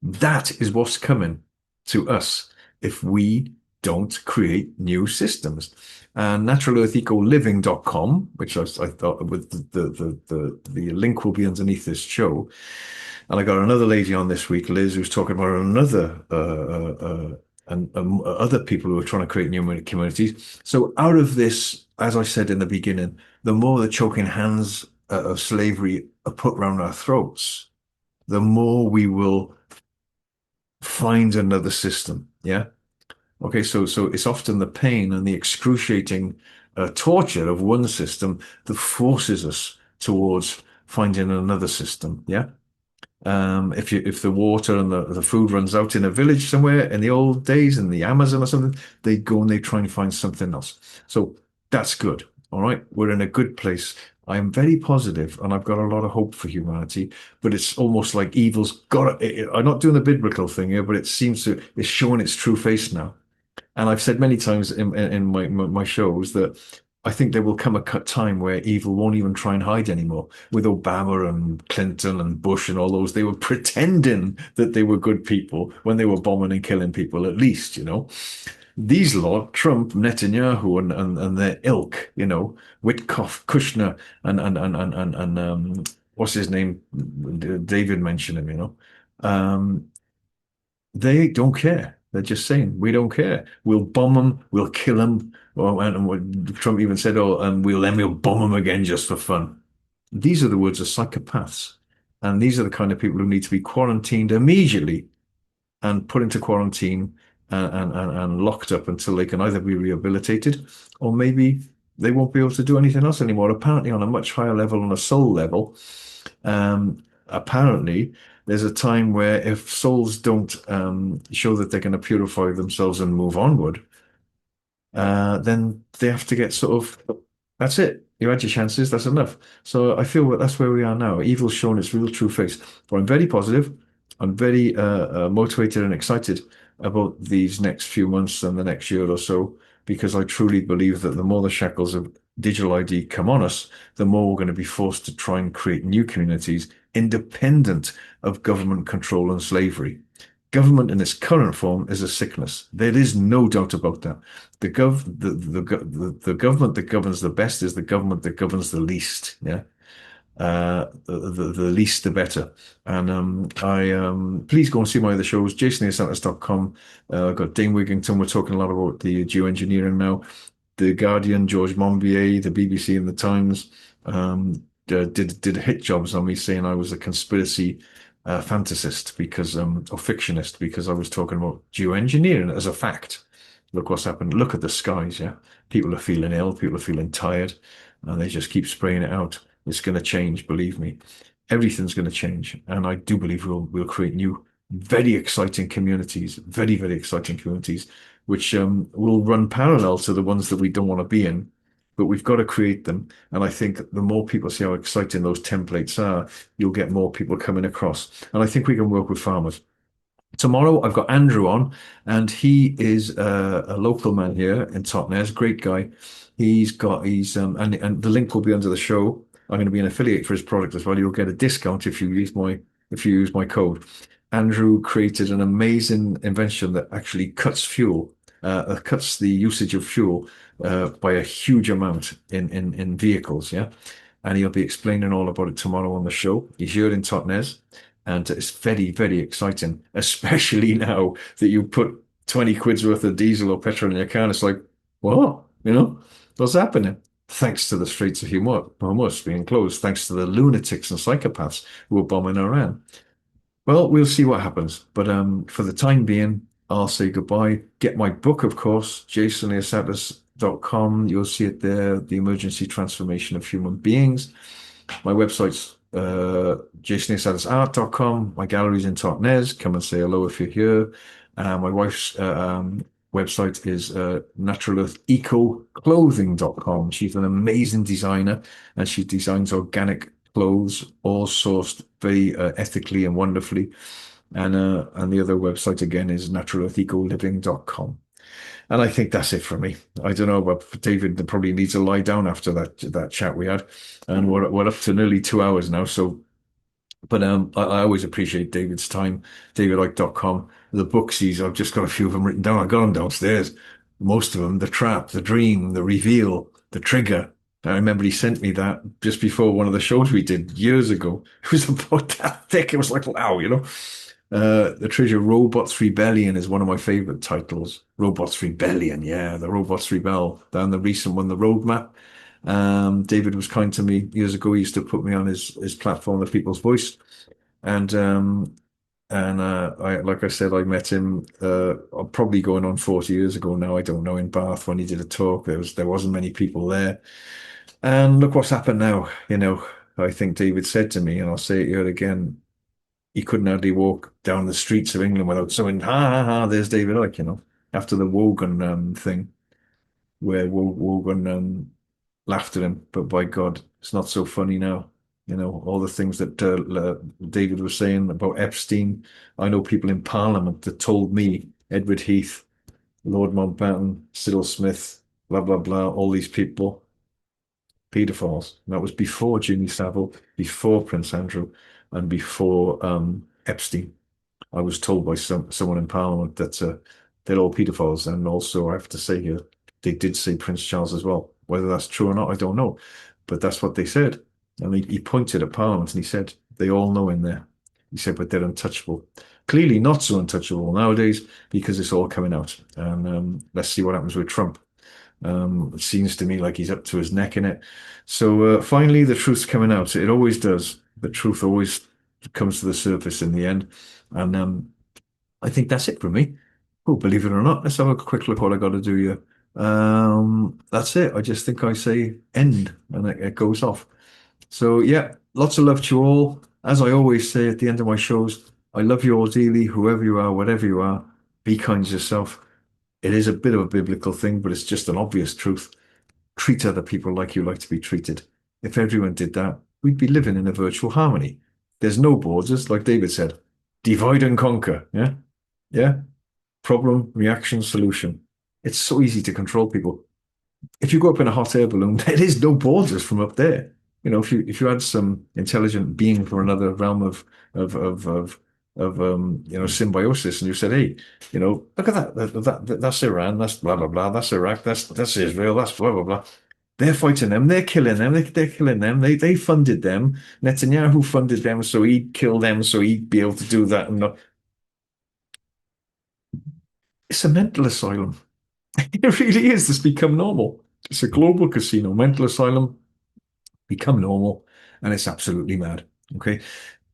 That is what's coming to us if we don't create new systems. And naturalearthecoliving.com, which I thought with the link will be underneath this show. And I got another lady on this week, Liz, who's talking about another and other people who are trying to create new communities. So out of this, as I said in the beginning, the more the choking hands of slavery are put around our throats, the more we will find another system. Yeah. Okay. So it's often the pain and the excruciating torture of one system that forces us towards finding another system. Yeah. If the water and the food runs out in a village somewhere in the old days in the Amazon or something, they go and they try and find something else. So that's good. All right, we're in a good place. I am very positive, and I've got a lot of hope for humanity. But it's almost like evil's got. I'm not doing the biblical thing here, but it seems to it's showing its true face now. And I've said many times in my shows that I think there will come a time where evil won't even try and hide anymore. With Obama and Clinton and Bush and all those, they were pretending that they were good people when they were bombing and killing people, at least, you know. These lot, Trump, Netanyahu, and their ilk, you know, Witkoff, Kushner, and what's his name? David mentioned him, you know. Um, they don't care. They're just saying, we don't care. We'll bomb them, we'll kill them. Or, and what Trump even said, oh, and we'll bomb them again just for fun. These are the words of psychopaths. And these are the kind of people who need to be quarantined immediately and put into quarantine and locked up until they can either be rehabilitated or maybe they won't be able to do anything else anymore. Apparently, on a much higher level, on a soul level, apparently, there's a time where if souls don't show that they're going to purify themselves and move onward, then they have to get sort of, that's it. You had your chances, that's enough. So I feel that that's where we are now. Evil's shown its real true face. But I'm very positive. I'm very motivated and excited about these next few months and the next year or so, because I truly believe that the more the shackles of digital ID come on us, the more we're going to be forced to try and create new communities independent of government control and slavery. Government in its current form is a sickness. There is no doubt about that. The government that governs the best is the government that governs the least. Yeah. The least the better. And I please go and see my other shows, jasontheosantis.com. I've got Dane Wigington. We're talking a lot about the geoengineering now. The Guardian, George Monbiot, the BBC and the Times. did hit jobs on me saying I was a conspiracy fantasist because or fictionist because I was talking about geoengineering as a fact. Look what's happened. Look at the skies. Yeah, people are feeling ill. People are feeling tired, and they just keep spraying it out. It's going to change. Believe me, everything's going to change, and I do believe we'll create new, very exciting communities. Very exciting communities, which will run parallel to the ones that we don't want to be in, but we've got to create them. And I think the more people see how exciting those templates are, you'll get more people coming across. And I think we can work with farmers. Tomorrow, I've got Andrew on, and he is a local man here in Totnes, great guy. And the link will be under the show. I'm going to be an affiliate for his product as well. You'll get a discount if you use my code. Andrew created an amazing invention that actually cuts fuel, cuts the usage of fuel by a huge amount in vehicles. Yeah, and he'll be explaining all about it tomorrow on the show. He's here in Totnes. And it's very exciting, especially now that you put 20 quid's worth of diesel or petrol in your car. And it's like, what? What's happening? Thanks to the streets of Hormuz being closed, thanks to the lunatics and psychopaths who are bombing Iran. Well, we'll see what happens. But for the time being, I'll say goodbye. Get my book, of course, jasonleosatis.com. You'll see it there, The Emergency Transformation of Human Beings. My website's jasonleosatisart.com. My gallery's in Totnes. Come and say hello if you're here. My wife's website is naturalearthecoclothing.com. She's an amazing designer and she designs organic clothes, all sourced very ethically and wonderfully. And the other website again is naturalearthecoliving.com. And I think that's it for me. I don't know, but David probably needs to lie down after that chat we had, and we're up to nearly 2 hours now. So, but I always appreciate David's time. DavidIcke.com. The books I've just got a few of them written down. I got them downstairs. Most of them, The Trap, The Dream, The Reveal, The Trigger. I remember he sent me that just before one of the shows we did years ago. It was about that thick. It was like, wow. The Treasure Robots Rebellion is one of my favorite titles. Robots Rebellion, yeah, the Robots Rebel. Then the recent one, the Roadmap. David was kind to me years ago. He used to put me on his platform, The People's Voice, and like I said, I met him probably going on 40 years ago now. I don't know, in Bath when he did a talk. There wasn't many people there, and look what's happened now. I think David said to me, and I'll say it here again, he couldn't hardly walk down the streets of England without someone, there's David Icke, after the Wogan thing, where Wogan laughed at him. But by God, it's not so funny now. All the things that David was saying about Epstein. I know people in Parliament that told me, Edward Heath, Lord Mountbatten, Cyril Smith, blah, blah, blah, all these people, pedophiles. And that was before Jimmy Savile, before Prince Andrew, and before Epstein. I was told by someone in Parliament that they're all paedophiles, and also I have to say here they did say Prince Charles as well. Whether that's true or not, I don't know, but that's what they said. And he pointed at Parliament and he said they all know in there. He said, but they're untouchable. Clearly not so untouchable nowadays because it's all coming out. And let's see what happens with Trump. It seems to me like he's up to his neck in it. So finally, the truth's coming out. It always does. The truth always comes to the surface in the end. And I think that's it for me. Oh, believe it or not, let's have a quick look what I got to do here. That's it. I just think I say end and it goes off. So yeah, lots of love to you all. As I always say at the end of my shows, I love you all dearly, whoever you are, whatever you are. Be kind to yourself. It is a bit of a biblical thing, but it's just an obvious truth. Treat other people like you like to be treated. If everyone did that, we'd be living in a virtual harmony. There's no borders, like David said. Divide and conquer. Yeah. Yeah. Problem, reaction, solution. It's so easy to control people. If you go up in a hot air balloon, there is no borders from up there. If you had some intelligent being from another realm of symbiosis, and you said, hey, look at that's Iran, that's blah blah blah, that's Iraq, that's Israel, that's blah blah blah. They're fighting them, they're killing them, they're killing them, they funded them. Netanyahu funded them, so he'd kill them, so he'd be able to do that. And not. It's a mental asylum. It really is. It's become normal. It's a global casino, mental asylum. become normal, and it's absolutely mad. Okay.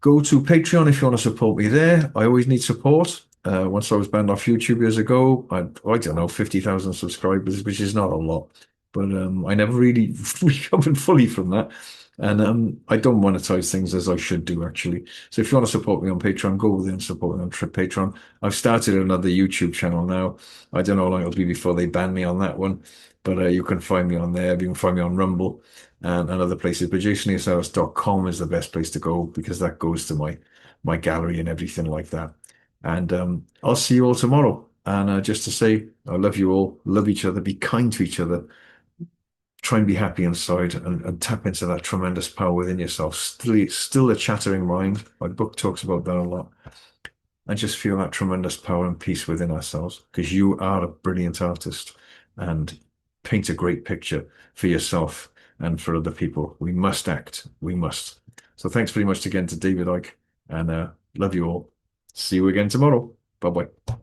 Go to Patreon if you want to support me there. I always need support. Once I was banned off YouTube years ago, I don't know, 50,000 subscribers, which is not a lot. But I never really recovered fully from that. And I don't monetize things as I should do, actually. So if you want to support me on Patreon, go over there and support me on Patreon. I've started another YouTube channel now. I don't know how long it'll be before they ban me on that one. But you can find me on there. You can find me on Rumble and other places. But jasonneosauris.com is the best place to go because that goes to my gallery and everything like that. And I'll see you all tomorrow. And just to say, I love you all. Love each other. Be kind to each other. Try and be happy inside and tap into that tremendous power within yourself. Still a chattering mind. My book talks about that a lot. And just feel that tremendous power and peace within ourselves because you are a brilliant artist and paint a great picture for yourself and for other people. We must act. We must. So thanks very much again to David Icke and love you all. See you again tomorrow. Bye bye.